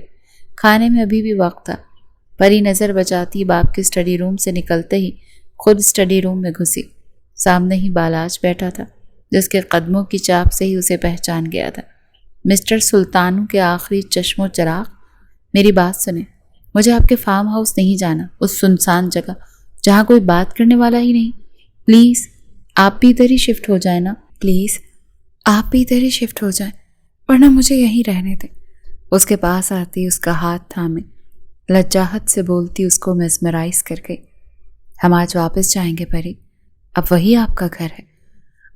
کھانے میں ابھی بھی وقت تھا۔ پری نظر بچاتی باپ کے اسٹڈی روم سے نکلتے ہی خود اسٹڈی روم میں گھسی۔ سامنے ہی بالاج بیٹھا تھا، جس کے قدموں کی چاپ سے ہی اسے پہچان گیا تھا۔ مسٹر سلطانو کے آخری چشم و چراغ، میری بات سنیں۔ مجھے آپ کے فارم ہاؤس نہیں جانا، اس سنسان جگہ جہاں کوئی بات کرنے والا ہی نہیں۔ پلیز آپ بھی ادھر ہی شفٹ ہو جائیں نا، پلیز آپ بھی ادھر ہی شفٹ ہو جائیں، ورنہ مجھے یہیں رہنے دیں۔ اس کے پاس آتی، اس کا ہاتھ تھامے لجاہت سے بولتی اس کو میسمرائز کر گئی۔ ہم آج واپس جائیں گے پری، اب وہی آپ کا گھر ہے۔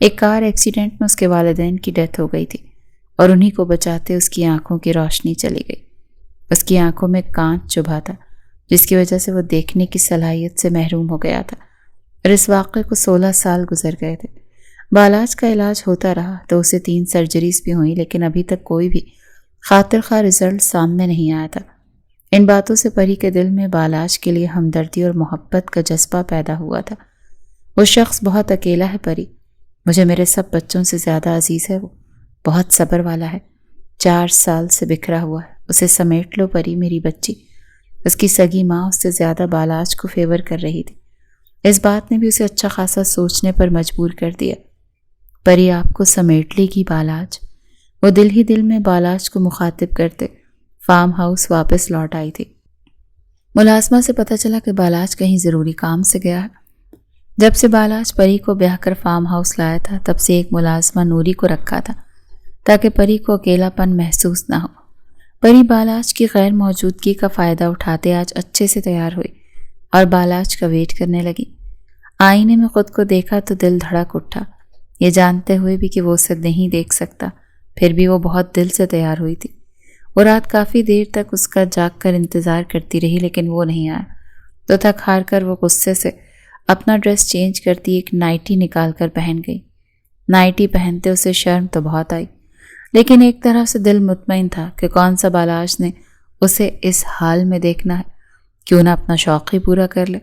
ایک کار ایکسیڈنٹ میں اس کے والدین کی ڈیتھ ہو گئی تھی اور انہی کو بچاتے اس کی آنکھوں کی روشنی چلی گئی۔ اس کی آنکھوں میں کانچ چبھا تھا جس کی وجہ سے وہ دیکھنے کی صلاحیت سے محروم ہو گیا تھا، اور اس واقعے کو 16 سال گزر گئے تھے۔ بالاج کا علاج ہوتا رہا تو اسے 3 سرجریز بھی ہوئیں، لیکن ابھی تک کوئی بھی خاطر خواہ رزلٹ سامنے نہیں آیا تھا۔ ان باتوں سے پری کے دل میں بالاج کے لیے ہمدردی اور محبت کا جذبہ پیدا ہوا تھا۔ وہ شخص بہت اکیلا ہے پری، مجھے میرے سب بچوں سے زیادہ عزیز ہے، وہ بہت صبر والا ہے، 4 سال سے بکھرا ہوا ہے، اسے سمیٹ لو پری میری بچی۔ اس کی سگی ماں اس سے زیادہ بالاج کو فیور کر رہی تھی۔ اس بات نے بھی اسے اچھا خاصا سوچنے پر مجبور کر دیا۔ پری آپ کو سمیٹ لے گی بالاج؟ وہ دل ہی دل میں بالاج کو مخاطب کرتے فارم ہاؤس واپس لوٹ آئی تھی۔ ملازمہ سے پتہ چلا کہ بالاج کہیں ضروری کام سے گیا ہے۔ جب سے بالاج پری کو بیاہ کر فارم ہاؤس لایا تھا تب سے ایک ملازمہ نوری کو رکھا تھا تاکہ پری کو اکیلا پن محسوس نہ ہو۔ پری بالاج کی غیر موجودگی کا فائدہ اٹھاتے آج اچھے سے تیار ہوئی اور بالاج کا ویٹ کرنے لگی۔ آئینے میں خود کو دیکھا تو دل دھڑک اٹھا، یہ جانتے ہوئے بھی کہ وہ اسے نہیں دیکھ سکتا، پھر بھی وہ بہت دل سے تیار ہوئی تھی۔ وہ رات کافی دیر تک اس کا جاگ کر انتظار کرتی رہی لیکن وہ نہیں آیا تو تھک ہار کر وہ غصے سے اپنا ڈریس چینج کرتی ایک نائٹی نکال کر پہن گئی۔ نائٹی پہنتے اسے شرم تو بہت آئی، لیکن ایک طرح سے دل مطمئن تھا کہ کون سا بالاج نے اسے اس حال میں دیکھنا ہے، کیوں نہ اپنا شوق ہی پورا کر لے۔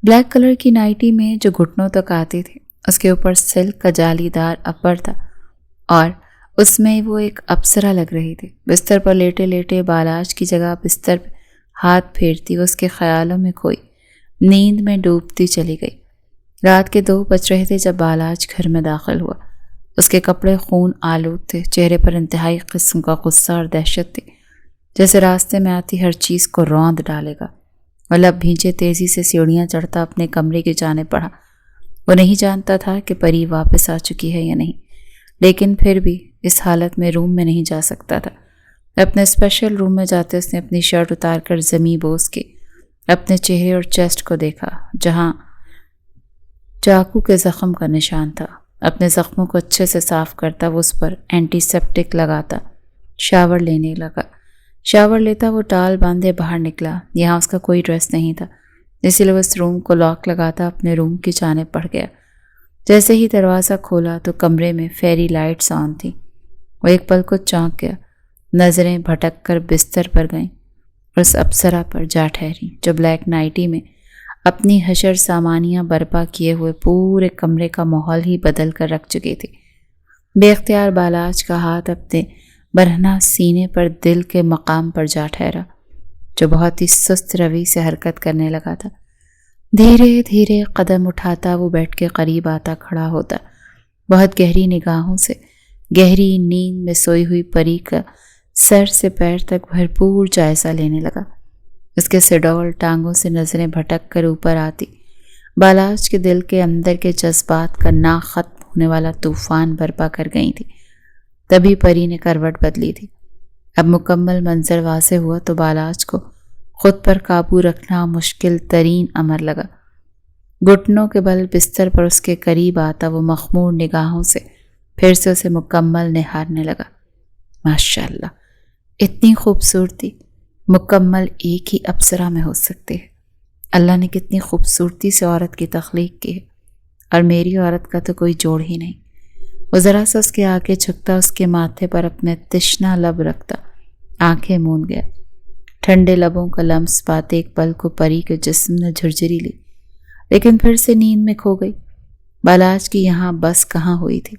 بلیک کلر کی نائٹی میں جو گھٹنوں تک آتی تھی، اس کے اوپر سلک کا جالی دار اپر تھا اور اس میں وہ ایک اپسرا لگ رہی تھی۔ بستر پر لیٹے لیٹے بالاج کی جگہ بستر پہ ہاتھ پھیرتی وہ اس کے خیالوں میں کھوئی، نیند میں ڈوبتی چلی گئی۔ رات کے 2 بج رہے تھے جب بالاج گھر میں داخل ہوا۔ اس کے کپڑے خون آلود تھے، چہرے پر انتہائی قسم کا غصہ اور دہشت تھی، جیسے راستے میں آتی ہر چیز کو روند ڈالے گا۔ وہ لب بھینچے تیزی سے سیڑھیاں چڑھتا اپنے کمرے کی جانب بڑھا۔ وہ نہیں جانتا تھا کہ پری واپس آ چکی ہے یا نہیں، لیکن پھر بھی اس حالت میں روم میں نہیں جا سکتا تھا۔ اپنے اسپیشل روم میں جاتے اس نے اپنی شرٹ اتار کر زمیں بوس کی، اپنے چہرے اور چیسٹ کو دیکھا جہاں چاقو کے زخم کا نشان تھا۔ اپنے زخموں کو اچھے سے صاف کرتا وہ اس پر اینٹی سیپٹک لگاتا، شاور لینے لگا۔ شاور لیتا وہ ٹال باندھے باہر نکلا۔ یہاں اس کا کوئی ڈریس نہیں تھا، اسی لیے وہ اس روم کو لاک لگاتا اپنے روم کی جانب بڑھ گیا۔ جیسے ہی دروازہ کھولا تو کمرے میں فیری لائٹس آن تھیں۔ وہ ایک پل کو چونک گیا، نظریں بھٹک کر بستر پر گئیں اور اس اپسرا پر جا ٹھہری جو بلیک نائٹی میں اپنی حشر سامانیاں برپا کیے ہوئے پورے کمرے کا ماحول ہی بدل کر رکھ چکی تھی۔ بے اختیار بالاج کا ہاتھ اپنے برہنہ سینے پر دل کے مقام پر جا ٹھہرا جو بہت ہی سست روی سے حرکت کرنے لگا تھا۔ دھیرے دھیرے قدم اٹھاتا وہ بیٹھ کے قریب آتا کھڑا ہوتا، بہت گہری نگاہوں سے گہری نیند میں سوئی ہوئی پری کا سر سے پیر تک بھرپور جائزہ لینے لگا۔ اس کے سڈول ٹانگوں سے نظریں بھٹک کر اوپر آتی بالاج کے دل کے اندر کے جذبات کا نا ختم ہونے والا طوفان برپا کر گئی تھی۔ تبھی پری نے کروٹ بدلی تھی۔ اب مکمل منظر واضح ہوا تو بالاج کو خود پر قابو رکھنا مشکل ترین امر لگا۔ گھٹنوں کے بل بستر پر اس کے قریب آتا وہ مخمور نگاہوں سے پھر سے اسے مکمل نہارنے لگا۔ ماشاءاللہ، اتنی خوبصورتی مکمل ایک ہی اپسرا میں ہو سکتی ہے۔ اللہ نے کتنی خوبصورتی سے عورت کی تخلیق کی ہے، اور میری عورت کا تو کوئی جوڑ ہی نہیں۔ وہ ذرا سا اس کے آگے جھکتا، اس کے ماتھے پر اپنے تشنا لب رکھتا، آنکھیں موند گیا۔ ٹھنڈے لبوں کا لمس پاتے ایک پل کو پری کے جسم نے جھرجری لی، لیکن پھر سے نیند میں کھو گئی۔ بالاج کی یہاں بس کہاں ہوئی تھی،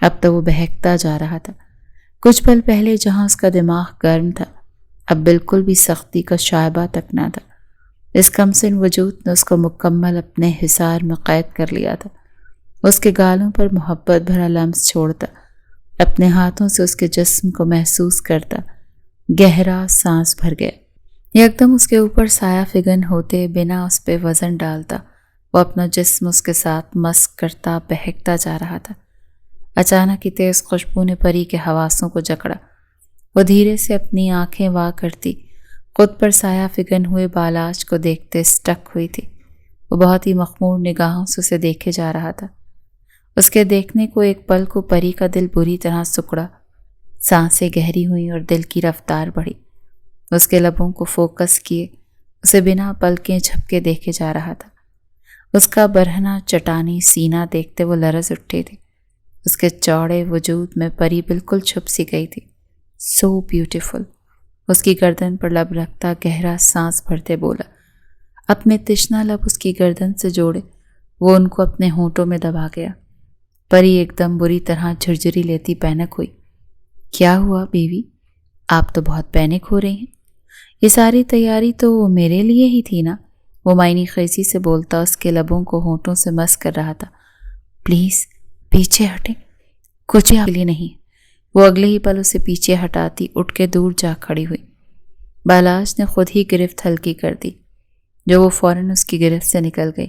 اب تو وہ بہکتا جا رہا تھا۔ کچھ پل پہلے جہاں اس کا دماغ گرم تھا، اب بالکل بھی سختی کا شائبہ تک نہ تھا۔ اس کمسن وجود نے اس کو مکمل اپنے حصار میں قید کر لیا تھا۔ اس کے گالوں پر محبت بھرا لمس چھوڑتا، اپنے ہاتھوں سے اس کے جسم کو محسوس کرتا، گہرا سانس بھر گیا۔ یکدم اس کے اوپر سایہ فگن ہوتے بنا اس پہ وزن ڈالتا وہ اپنا جسم اس کے ساتھ مسک کرتا بہکتا جا رہا تھا۔ اچانک ہی تیز خوشبو نے پری کے حواسوں کو جکڑا۔ وہ دھیرے سے اپنی آنکھیں وا کرتی خود پر سایہ فگن ہوئے بالاج کو دیکھتے سٹک ہوئی تھی۔ وہ بہت ہی مخمور نگاہوں سے اسے دیکھے جا رہا تھا۔ اس کے دیکھنے کو ایک پل کو پری کا دل بری طرح سکڑا، سانسیں گہری ہوئیں اور دل کی رفتار بڑھی۔ اس کے لبوں کو فوکس کیے اسے بنا پلکیں جھپکے دیکھے جا رہا تھا۔ اس کا برہنہ چٹانی سینہ دیکھتے وہ لرز اٹھے تھے۔ اس کے چوڑے وجود میں پری بالکل چھپ سی گئی تھی۔ So beautiful. اس کی گردن پر لب رکھتا گہرا سانس بھرتے بولا۔ اپنے تشنہ لب اس کی گردن سے جوڑے وہ ان کو اپنے ہونٹوں میں دبا گیا۔ پری ایک دم بری طرح جھرجھری لیتی پینک ہوئی۔ کیا ہوا بیوی؟ آپ تو بہت پینک ہو رہی ہیں۔ یہ ساری تیاری تو میرے لیے ہی تھی نا؟ وہ معنی خیزی سے بولتا اس کے لبوں کو ہونٹوں سے مس کر رہا تھا۔ پلیز پیچھے ہٹیں، کچھ آپ کے لیے نہیں۔ وہ اگلے ہی پل اسے پیچھے ہٹاتی اٹھ کے دور جا کھڑی ہوئی۔ بالاج نے خود ہی گرفت ہلکی کر دی، جو وہ فوراً اس کی گرفت سے نکل گئی۔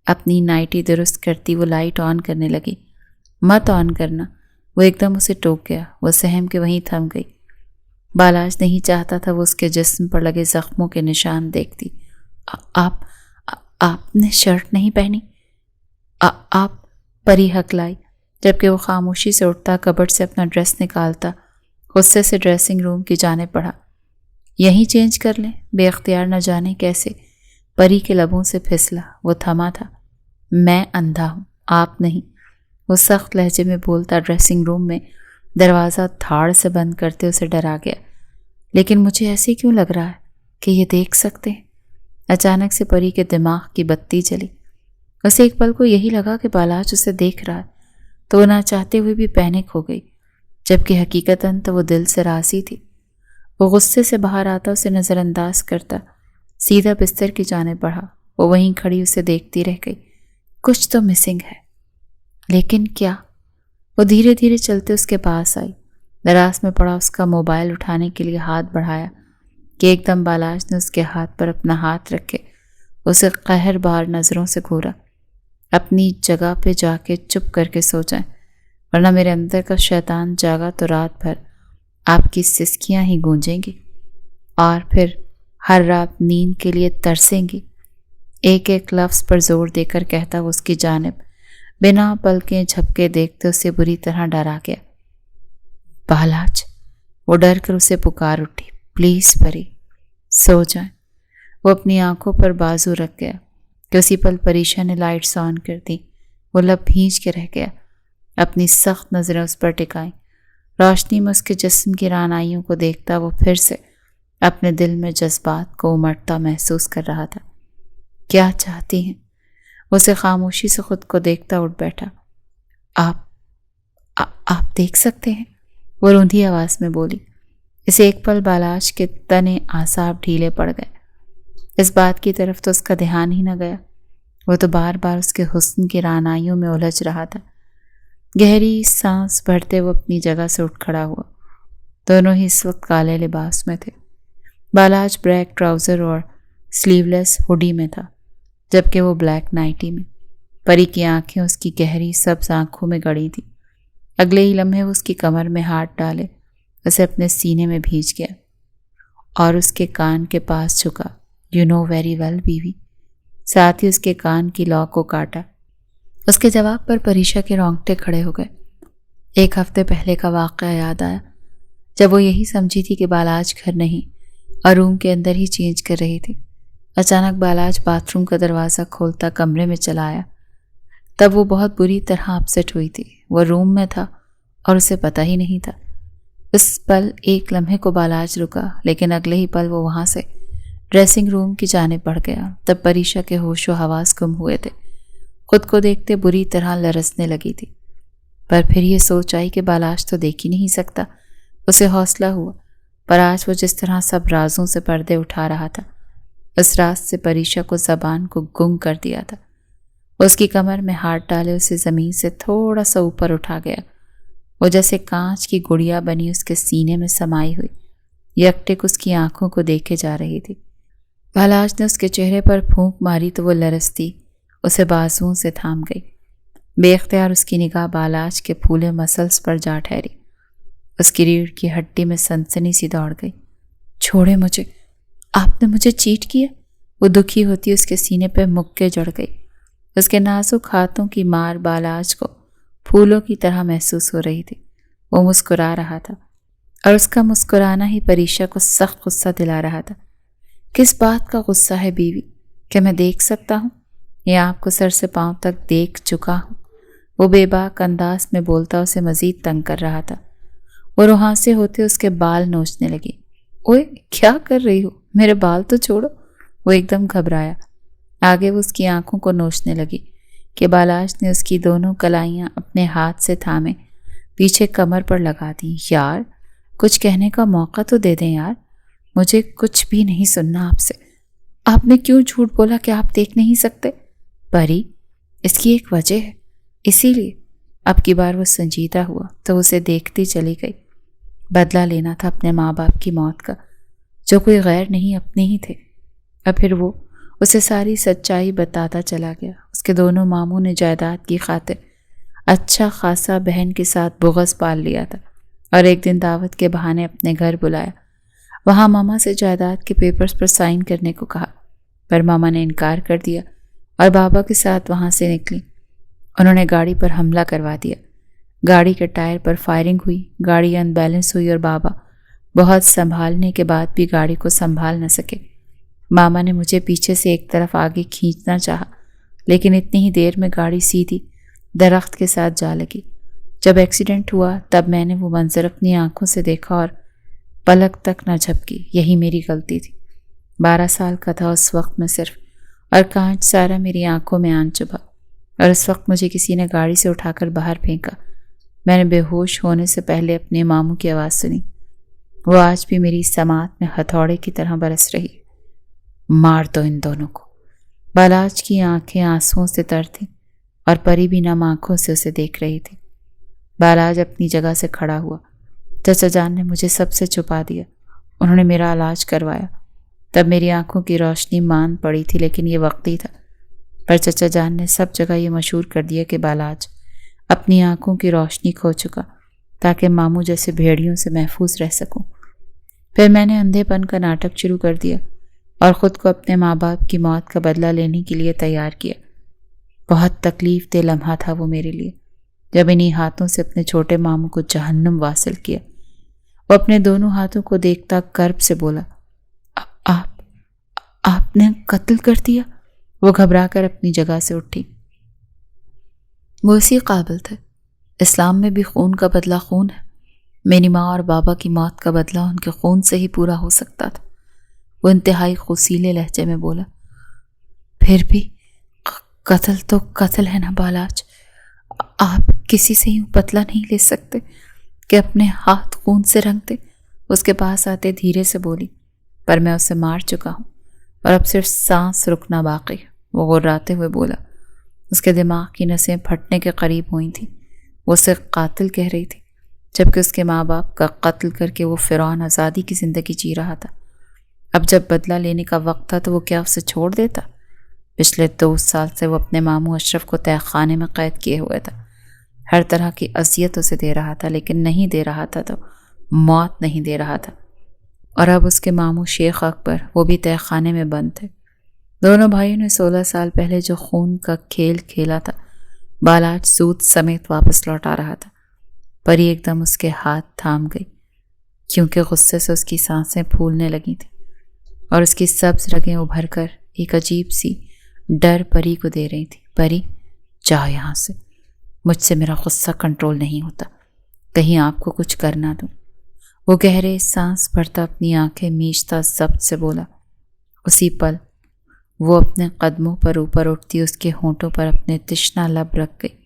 اپنی نائٹی درست کرتی وہ لائٹ آن کرنے لگی۔ مت آن کرنا، وہ ایک دم اسے ٹوک گیا۔ وہ سہم کے وہیں تھم گئی۔ بالاج نہیں چاہتا تھا وہ اس کے جسم پر لگے زخموں کے نشان دیکھتی۔ آپ نے شرٹ نہیں پہنی؟ آپ؟ پری ہکلائی، جبکہ وہ خاموشی سے اٹھتا کبرڈ سے اپنا ڈریس نکالتا غصے سے ڈریسنگ روم کی جانب بڑھا۔ یہیں چینج کر لیں۔ بے اختیار نہ جانے کیسے پری کے لبوں سے پھسلا۔ وہ تھما تھا۔ میں اندھا ہوں، آپ نہیں، وہ سخت لہجے میں بولتا ڈریسنگ روم میں دروازہ دھاڑ سے بند کرتے اسے ڈرا گیا۔ لیکن مجھے ایسے کیوں لگ رہا ہے کہ یہ دیکھ سکتے ہیں؟ اچانک سے پری کے دماغ کی بتی جلی۔ اسے ایک پل کو یہی لگا کہ بالاج اسے دیکھ رہا ہے، تو وہ نہ چاہتے ہوئے بھی پینک ہو گئی، جبکہ حقیقتاً تو وہ دل سے راضی تھی۔ وہ غصے سے باہر آتا اسے نظر انداز کرتا سیدھا بستر کی جانب بڑھا۔ وہ وہیں کھڑی اسے دیکھتی رہ گئی۔ کچھ تو مسنگ ہے، لیکن کیا؟ وہ دھیرے دھیرے چلتے اس کے پاس آئی، دراز میں پڑا اس کا موبائل اٹھانے کے لیے ہاتھ بڑھایا کہ ایک دم بالاج نے اس کے ہاتھ پر اپنا ہاتھ رکھے اسے قہر بار نظروں سے گھورا۔ اپنی جگہ پہ جا کے چپ کر کے سو جائیں، ورنہ میرے اندر کا شیطان جاگا تو رات بھر آپ کی سسکیاں ہی گونجیں گی، اور پھر ہر رات نیند کے لیے ترسیں گی۔ ایک ایک لفظ پر زور دے کر کہتا وہ اس کی جانب بنا پلکیں جھپکے دیکھتے اسے بری طرح ڈرا گیا۔ بالاج، وہ ڈر کر اسے پکار اٹھی۔ پلیز پری، سو جائیں۔ وہ اپنی آنکھوں پر بازو رکھ گیا کہ اسی پل پریشا نے لائٹس آن کر دی۔ وہ لب بھینچ کے رہ گیا، اپنی سخت نظریں اس پر ٹکائیں۔ روشنی میں اس کے جسم کی رعنائیوں کو دیکھتا وہ پھر سے اپنے دل میں جذبات کو امٹتا محسوس کر رہا تھا۔ کیا چاہتی ہیں؟ اسے خاموشی سے خود کو دیکھتا اٹھ بیٹھا۔ آپ دیکھ سکتے ہیں، وہ روندھی آواز میں بولی۔ اسے ایک پل بالاج کے تنے اعصاب ڈھیلے پڑ گئے۔ اس بات کی طرف تو اس کا دھیان ہی نہ گیا، وہ تو بار بار اس کے حسن کی رعنائیوں میں الجھ رہا تھا۔ گہری سانس بھرتے وہ اپنی جگہ سے اٹھ کھڑا ہوا۔ دونوں ہی اس وقت کالے لباس میں تھے۔ بالاج بلیک ٹراؤزر اور سلیو لیس ہوڈی میں تھا، جبکہ وہ بلیک نائٹی میں۔ پری کی آنکھیں اس کی گہری سبز آنکھوں میں گڑی تھیں۔ اگلے ہی لمحے وہ اس کی کمر میں ہاتھ ڈالے اسے اپنے سینے میں بھینچ گیا اور اس کے کان کے پاس جھکا۔ یو نو ویری ویل بیوی، ساتھ ہی اس کے کان کی لاک کو کاٹا۔ اس کے جواب پر پریشا کے رونگٹے کھڑے ہو گئے۔ ایک ہفتے پہلے کا واقعہ یاد آیا، جب وہ یہی سمجھی تھی کہ بالاج گھر نہیں اور روم کے اندر ہی چینج کر رہی تھی۔ اچانک بالاج باتھ روم کا دروازہ کھولتا کمرے میں چلا آیا۔ تب وہ بہت بری طرح اپسیٹ ہوئی تھی۔ وہ روم میں تھا اور اسے پتہ ہی نہیں تھا۔ اس پل ایک لمحے کو بالاج رکا، لیکن اگلے ہی پل وہ وہاں سے ڈریسنگ روم کی جانب بڑھ گیا۔ تب پریشا کے ہوش و حواس گم ہوئے تھے، خود کو دیکھتے بری طرح لرزنے لگی تھی۔ پر پھر یہ سوچ آئی کہ بالاج تو دیکھ ہی نہیں سکتا۔ اسے حوصلہ ہوا، پر آج وہ جس طرح سب رازوں سے پردے اٹھا رہا تھا، اس راز سے پریشا کو زبان کو گنگ کر دیا تھا۔ اس کی کمر میں ہاتھ ڈالے اسے زمین سے تھوڑا سا اوپر اٹھا گیا۔ وہ جیسے کانچ کی گڑیا بنی اس کے سینے میں سمائی ہوئی یکٹک اس کی آنکھوں کو دیکھے جا رہی تھی۔ بالاج نے اس کے چہرے پر پھونک ماری تو وہ لرزتی اسے بازوؤں سے تھام گئی۔ بے اختیار اس کی نگاہ بالاج کے پھولے مسلس پر جا ٹھہری۔ اس کی ریڑھ کی ہڈی میں سنسنی سی دوڑ گئی۔ چھوڑے مجھے، آپ نے مجھے چیٹ کیا؟ وہ دکھی ہوتی اس کے سینے پہ مکے جڑ گئی۔ اس کے نازک ہاتھوں کی مار بالاج کو پھولوں کی طرح محسوس ہو رہی تھی۔ وہ مسکرا رہا تھا اور اس کا مسکرانا ہی پریشا کو سخت غصہ دلا رہا تھا۔ کس بات کا غصہ ہے بیوی؟ کہ میں دیکھ سکتا ہوں یا آپ کو سر سے پاؤں تک دیکھ چکا ہوں؟ وہ بے باک انداز میں بولتا اسے مزید تنگ کر رہا تھا۔ وہ روحاں سے ہوتے اس کے بال نوچنے لگی۔ اوئے کیا کر رہی ہو؟ میرے بال تو چھوڑو۔ وہ ایک دم گھبرایا۔ آگے وہ اس کی آنکھوں کو نوچنے لگی کہ بالاج نے اس کی دونوں کلائیاں اپنے ہاتھ سے تھامے پیچھے کمر پر لگا دیں۔ یار کچھ کہنے کا موقع تو دے دیں یار، مجھے کچھ بھی نہیں سننا آپ سے۔ آپ نے کیوں جھوٹ بولا کہ آپ دیکھ نہیں سکتے؟ پری اس کی ایک وجہ ہے، اسی لیے۔ اب کی بار وہ سنجیدہ ہوا تو اسے دیکھتی چلی گئی۔ بدلہ لینا تھا اپنے ماں باپ کی موت کا، جو کوئی غیر نہیں اپنے ہی تھے۔ اب پھر وہ اسے ساری سچائی بتاتا چلا گیا۔ اس کے دونوں ماموں نے جائیداد کی خاطر اچھا خاصا بہن کے ساتھ بغض پال لیا تھا اور ایک دن دعوت کے بہانے اپنے گھر بلایا۔ وہاں ماما سے جائیداد کے پیپرز پر سائن کرنے کو کہا، پر ماما نے انکار کر دیا اور بابا کے ساتھ وہاں سے نکلی۔ انہوں نے گاڑی پر حملہ کروا دیا۔ گاڑی کے ٹائر پر فائرنگ ہوئی، گاڑی ان بیلنس ہوئی اور بابا بہت سنبھالنے کے بعد بھی گاڑی کو سنبھال نہ سکے۔ ماما نے مجھے پیچھے سے ایک طرف آگے کھینچنا چاہا، لیکن اتنی ہی دیر میں گاڑی سیدھی درخت کے ساتھ جا لگی۔ جب ایکسیڈنٹ ہوا تب میں نے وہ منظر اپنی آنکھوں سے دیکھا اور پلک تک نہ جھپکی۔ یہی میری غلطی تھی۔ 12 سال کا تھا اس وقت میں صرف، اور کانچ سارا میری آنکھوں میں آن چبھا، اور اس وقت مجھے کسی نے گاڑی سے اٹھا کر باہر پھینکا۔ میں نے بے ہوش ہونے سے پہلے اپنے ماموں کی آواز سنی۔ وہ آج بھی میری سماعت میں ہتھوڑے کی طرح برس رہی۔ مار دو ان دونوں کو۔ بالاج کی آنکھیں آنسوؤں سے تر تھیں اور پری بھی نم آنکھوں سے اسے دیکھ رہی تھی۔ بالاج اپنی جگہ سے کھڑا ہوا۔ چچا جان نے مجھے سب سے چھپا دیا۔ انہوں نے میرا علاج کروایا۔ تب میری آنکھوں کی روشنی مان پڑی تھی، لیکن یہ وقتی تھا۔ پر چچا جان نے سب جگہ یہ مشہور کر دیا کہ بالاج اپنی آنکھوں کی روشنی کھو چکا تاکہ ماموں جیسے بھیڑیوں سے محفوظ رہ سکوں۔ پھر میں نے اندھے پن کا ناٹک شروع کر دیا اور خود کو اپنے ماں باپ کی موت کا بدلہ لینے کے لیے تیار کیا۔ بہت تکلیف دہ لمحہ تھا وہ میرے لیے، جب انہی ہاتھوں سے اپنے چھوٹے ماموں کو جہنم واصل کیا۔ وہ اپنے دونوں ہاتھوں کو دیکھتا کرب سے بولا، آپ نے قتل کر دیا؟ وہ گھبرا کر اپنی جگہ سے اٹھی۔ وہ اسی قابل تھے۔ اسلام میں بھی خون کا بدلہ خون ہے۔ میری ماں اور بابا کی موت کا بدلہ ان کے خون سے ہی پورا ہو سکتا تھا۔ وہ انتہائی خوسیلے لہجے میں بولا، پھر بھی قتل تو قتل ہے نا بالاج۔ آپ کسی سے یوں بدلہ نہیں لے سکتے کہ اپنے ہاتھ خون سے رنگ دے۔ اس کے پاس آتے دھیرے سے بولی، پر میں اسے مار چکا ہوں اور اب صرف سانس رکنا باقی۔ وہ غراتے ہوئے بولا۔ اس کے دماغ کی نسیں پھٹنے کے قریب ہوئی تھیں۔ وہ اسے قاتل کہہ رہی تھی، جبکہ اس کے ماں باپ کا قتل کر کے وہ فرعون آزادی کی زندگی جی رہا تھا۔ اب جب بدلہ لینے کا وقت تھا تو وہ کیا اسے چھوڑ دیتا؟ پچھلے 2 سال سے وہ اپنے ماموں اشرف کو تہہ خانے میں قید کیے ہوئے تھا۔ ہر طرح کی اذیت اسے دے رہا تھا، لیکن نہیں دے رہا تھا تو موت نہیں دے رہا تھا۔ اور اب اس کے ماموں شیخ اکبر، وہ بھی تہہ خانے میں بند تھے۔ دونوں بھائیوں نے 16 سال پہلے جو خون کا کھیل کھیلا تھا، بالاج سود سمیت واپس لوٹا رہا تھا۔ پری ایک دم اس کے ہاتھ تھام گئی، کیونکہ غصے سے اس کی سانسیں پھولنے لگی تھیں اور اس کی سبز رگیں ابھر کر ایک عجیب سی ڈر پری کو دے رہی تھی۔ پری جاؤ یہاں سے، مجھ سے میرا غصہ کنٹرول نہیں ہوتا، کہیں آپ کو کچھ کرنا دوں۔ وہ گہرے سانس بھرتا اپنی آنکھیں میچتا ضبط سے بولا۔ اسی پل وہ اپنے قدموں پر اوپر اٹھتی اس کے ہونٹوں پر اپنے تشنا لب رکھ گئی۔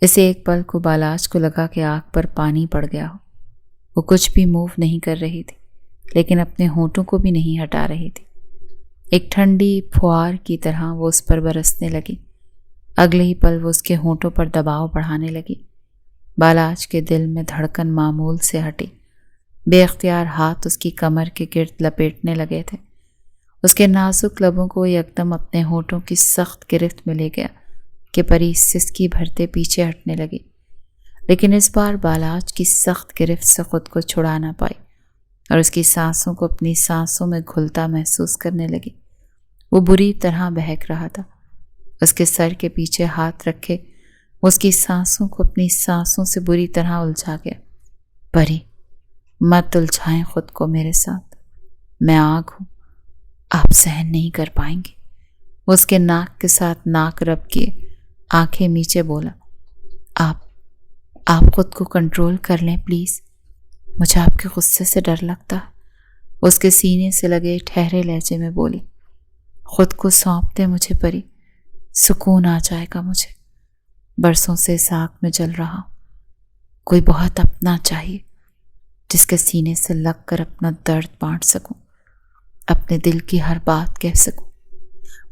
اسے ایک پل کو بالاج کو لگا کہ آنکھ پر پانی پڑ گیا ہو۔ وہ کچھ بھی موو نہیں کر رہی تھی، لیکن اپنے ہونٹوں کو بھی نہیں ہٹا رہی تھی۔ ایک ٹھنڈی پھوار کی طرح وہ اس پر برسنے لگی۔ اگلے ہی پل وہ اس کے ہونٹوں پر دباؤ بڑھانے لگی۔ بالاج کے دل میں دھڑکن معمول سے ہٹی۔ بے اختیار ہاتھ اس کی کمر کے گرد لپیٹنے لگے تھے۔ اس کے نازک لبوں کو یکدم اپنے ہونٹوں کی سخت گرفت میں لے گیا کہ پری سسکی بھرتے پیچھے ہٹنے لگی، لیکن اس بار بالاج کی سخت گرفت سے خود کو چھڑا نہ پائی اور اس کی سانسوں کو اپنی سانسوں میں گھلتا محسوس کرنے لگی۔ وہ بری طرح بہک رہا تھا۔ اس کے سر کے پیچھے ہاتھ رکھے اس کی سانسوں کو اپنی سانسوں سے بری طرح الجھا گیا۔ پری، مت الجھائیں خود کو میرے ساتھ، میں آگ ہوں، آپ سہن نہیں کر پائیں گے۔ اس کے ناک کے ساتھ ناک رب کیے، آنکھیں میچے بولا، آپ خود کو کنٹرول کر لیں پلیز، مجھے آپ کے غصے سے ڈر لگتا ہے۔ اس کے سینے سے لگے ٹھہرے لہجے میں بولی، خود کو سونپ دے مجھے پری، سکون آ جائے گا مجھے۔ برسوں سے اس آگ میں جل رہا ہوں، کوئی بہت اپنا چاہیے جس کے سینے سے لگ کر اپنا درد بانٹ سکوں، اپنے دل کی ہر بات کہہ سکوں۔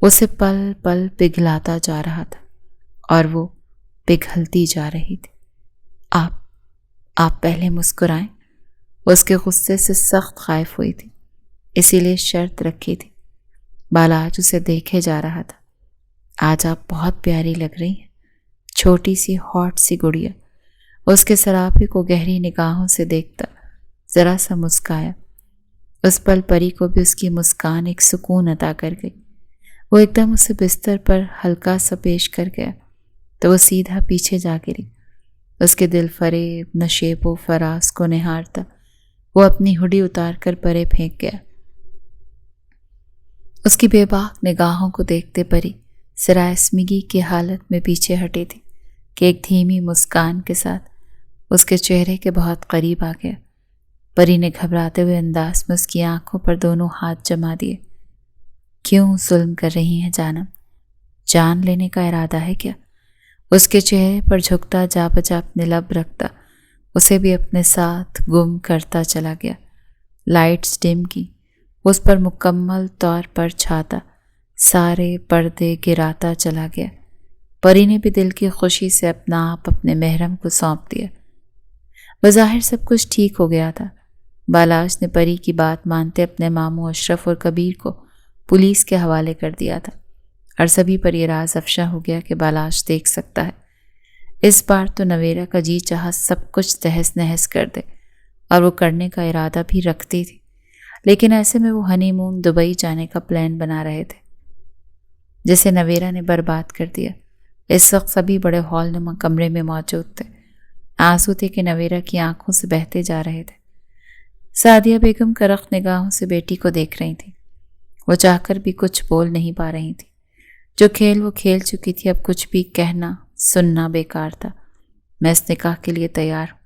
اسے پل پل پگھلاتا جا رہا تھا اور وہ پگھلتی جا رہی تھی۔ آپ پہلے مسکرائیں۔ اس کے غصے سے سخت خائف ہوئی تھی، اسی لیے شرط رکھی تھی۔ بالاج اسے دیکھے جا رہا تھا۔ آج آپ بہت پیاری لگ رہی ہیں، چھوٹی سی ہاٹ سی گڑیا۔ اس کے سراپے کو گہری نگاہوں سے دیکھتا ذرا سا مسکایا۔ اس پل پری کو بھی اس کی مسکان ایک سکون عطا کر گئی۔ وہ ایک دم اسے بستر پر ہلکا سا پیش کر گیا تو وہ سیدھا پیچھے جا گری۔ اس کے دل فریب نشیب و فراز کو نہارتا وہ اپنی ہڈی اتار کر پرے پھینک گیا۔ اس کی بے باک نگاہوں کو دیکھتے پری سراسمگی کی حالت میں پیچھے ہٹی تھی کہ ایک دھیمی مسکان کے ساتھ اس کے چہرے کے بہت قریب آ گیا۔ پری نے گھبراتے ہوئے انداز میں اس کی آنکھوں پر دونوں ہاتھ جما دیے۔ کیوں ظلم کر رہی ہیں جانم؟ جان لینے کا ارادہ ہے کیا؟ اس کے چہرے پر جھکتا جا بجا اپنے لب رکھتا اسے بھی اپنے ساتھ گم کرتا چلا گیا۔ لائٹس ڈم کی، اس پر مکمل طور پر چھاتا سارے پردے گراتا چلا گیا۔ پری نے بھی دل کی خوشی سے اپنا آپ اپنے محرم کو سونپ دیا۔ بظاہر سب کچھ ٹھیک ہو گیا تھا۔ بالاج نے پری کی بات مانتے اپنے ماموں اشرف اور کبیر کو پولیس کے حوالے کر دیا تھا، اور سبھی پر یہ راز افشا ہو گیا کہ بالاج دیکھ سکتا ہے۔ اس بار تو نویرا کا جی چاہا سب کچھ تہس نہس کر دے، اور وہ کرنے کا ارادہ بھی رکھتی تھی، لیکن ایسے میں وہ ہنی مون دبئی جانے کا پلان بنا رہے تھے جسے نویرا نے برباد کر دیا۔ اس وقت سبھی بڑے ہال نما کمرے میں موجود تھے۔ آنسو تھے کہ نویرا کی آنکھوں سے بہتے جا رہے تھے۔ سعدیہ بیگم کرخت نگاہوں سے بیٹی کو دیکھ رہی تھی۔ وہ چاہ کر بھی کچھ بول نہیں پا رہی تھی۔ جو کھیل وہ کھیل چکی تھی، اب کچھ بھی کہنا سننا بیکار تھا۔ میں اس نکاح کے لیے تیار ہوں۔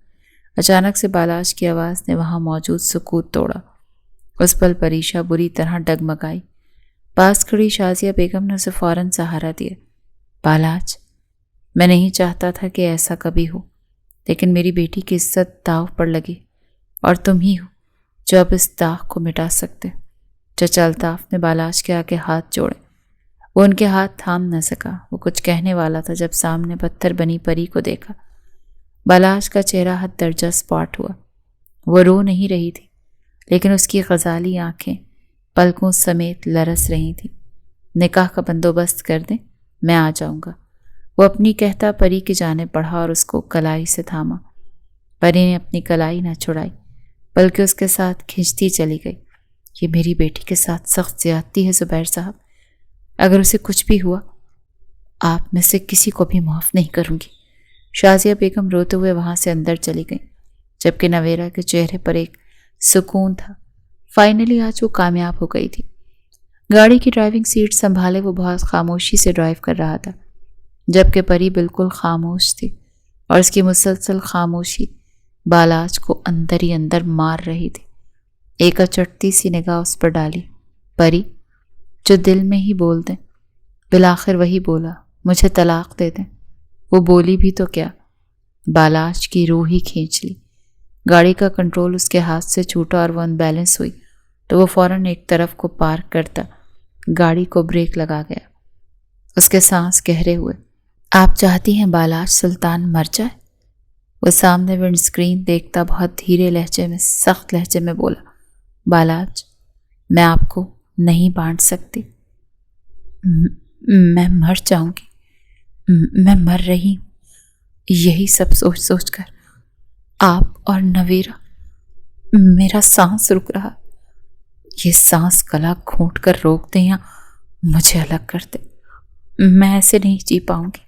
اچانک سے بالاج کی آواز نے وہاں موجود سکوت توڑا۔ اس پل پریشا بری طرح ڈگمگائی۔ پاس کھڑی شازیہ بیگم نے اسے فوراً سہارا دیا۔ بالاج، میں نہیں چاہتا تھا کہ ایسا کبھی ہو، لیکن میری بیٹی کی عزت داو پر لگی، اور تم ہی ہو جو اب اس داغ کو مٹا سکتے۔ چچا الطاف نے بالاج کے آگے ہاتھ جوڑے۔ وہ ان کے ہاتھ تھام نہ سکا۔ وہ کچھ کہنے والا تھا جب سامنے پتھر بنی پری کو دیکھا۔ بالاج کا چہرہ حد درجہ سپاٹ ہوا۔ وہ رو نہیں رہی تھی، لیکن اس کی غزالی آنکھیں پلکوں سمیت لرس رہی تھیں۔ نکاح کا بندوبست کر دیں، میں آ جاؤں گا۔ وہ اپنی کہتا پری کی جانب بڑھا اور اس کو کلائی سے تھاما۔ پری نے اپنی کلائی نہ چھڑائی، بلکہ اس کے ساتھ کھنچتی چلی گئی۔ یہ میری بیٹی کے ساتھ سخت زیادتی ہے زبیر صاحب۔ اگر اسے کچھ بھی ہوا، آپ میں سے کسی کو بھی معاف نہیں کروں گی۔ شازیہ بیگم روتے ہوئے وہاں سے اندر چلی گئیں، جبکہ نویرا کے چہرے پر ایک سکون تھا۔ فائنلی آج وہ کامیاب ہو گئی تھی۔ گاڑی کی ڈرائیونگ سیٹ سنبھالے وہ بہت خاموشی سے ڈرائیو کر رہا تھا، جبکہ پری بالکل خاموش تھی، اور اس کی مسلسل خاموشی بالاج کو اندر ہی اندر مار رہی تھی۔ ایک اچٹتی سی نگاہ اس پر ڈالی۔ پری، جو دل میں ہی بول دیں۔ بالآخر وہی بولا، مجھے طلاق دے دیں۔ وہ بولی بھی تو کیا، بالاج کی روح ہی کھینچ لی۔ گاڑی کا کنٹرول اس کے ہاتھ سے چھوٹا اور وہ ان بیلنس ہوئی تو وہ فوراً ایک طرف کو پارک کرتا گاڑی کو بریک لگا گیا۔ اس کے سانس گہرے ہوئے۔ آپ چاہتی ہیں بالاج سلطان مر جائے؟ وہ سامنے ونڈ اسکرین دیکھتا بہت دھیرے لہجے میں سخت لہجے میں بولا، بالاج، میں آپ کو نہیں بانٹ سکتی۔ میں مر جاؤں گی، میں مر رہی ہوں، یہی سب سوچ سوچ کر آپ اور نویرا، میرا سانس رک رہا۔ یہ سانس گلا گھونٹ کر روک دیں یا مجھے الگ کر دیں، میں ایسے نہیں جی پاؤں گی۔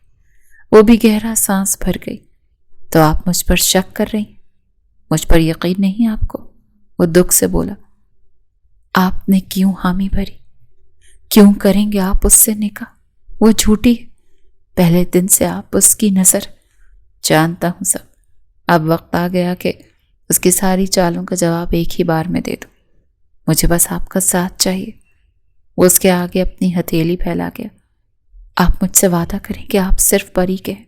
وہ بھی گہرا سانس بھر گئی۔ تو آپ مجھ پر شک کر رہی ہیں؟ مجھ پر یقین نہیں آپ کو؟ وہ دکھ سے بولا۔ آپ نے کیوں حامی بھری؟ کیوں کریں گے آپ اس سے نکاح؟ وہ جھوٹی ہے، پہلے دن سے آپ اس کی نظر۔ جانتا ہوں سب، اب وقت آ گیا کہ اس کی ساری چالوں کا جواب ایک ہی بار میں دے دوں۔ مجھے بس آپ کا ساتھ چاہیے۔ وہ اس کے آگے اپنی ہتھیلی پھیلا گیا۔ آپ مجھ سے وعدہ کریں کہ آپ صرف پری کے ہیں؟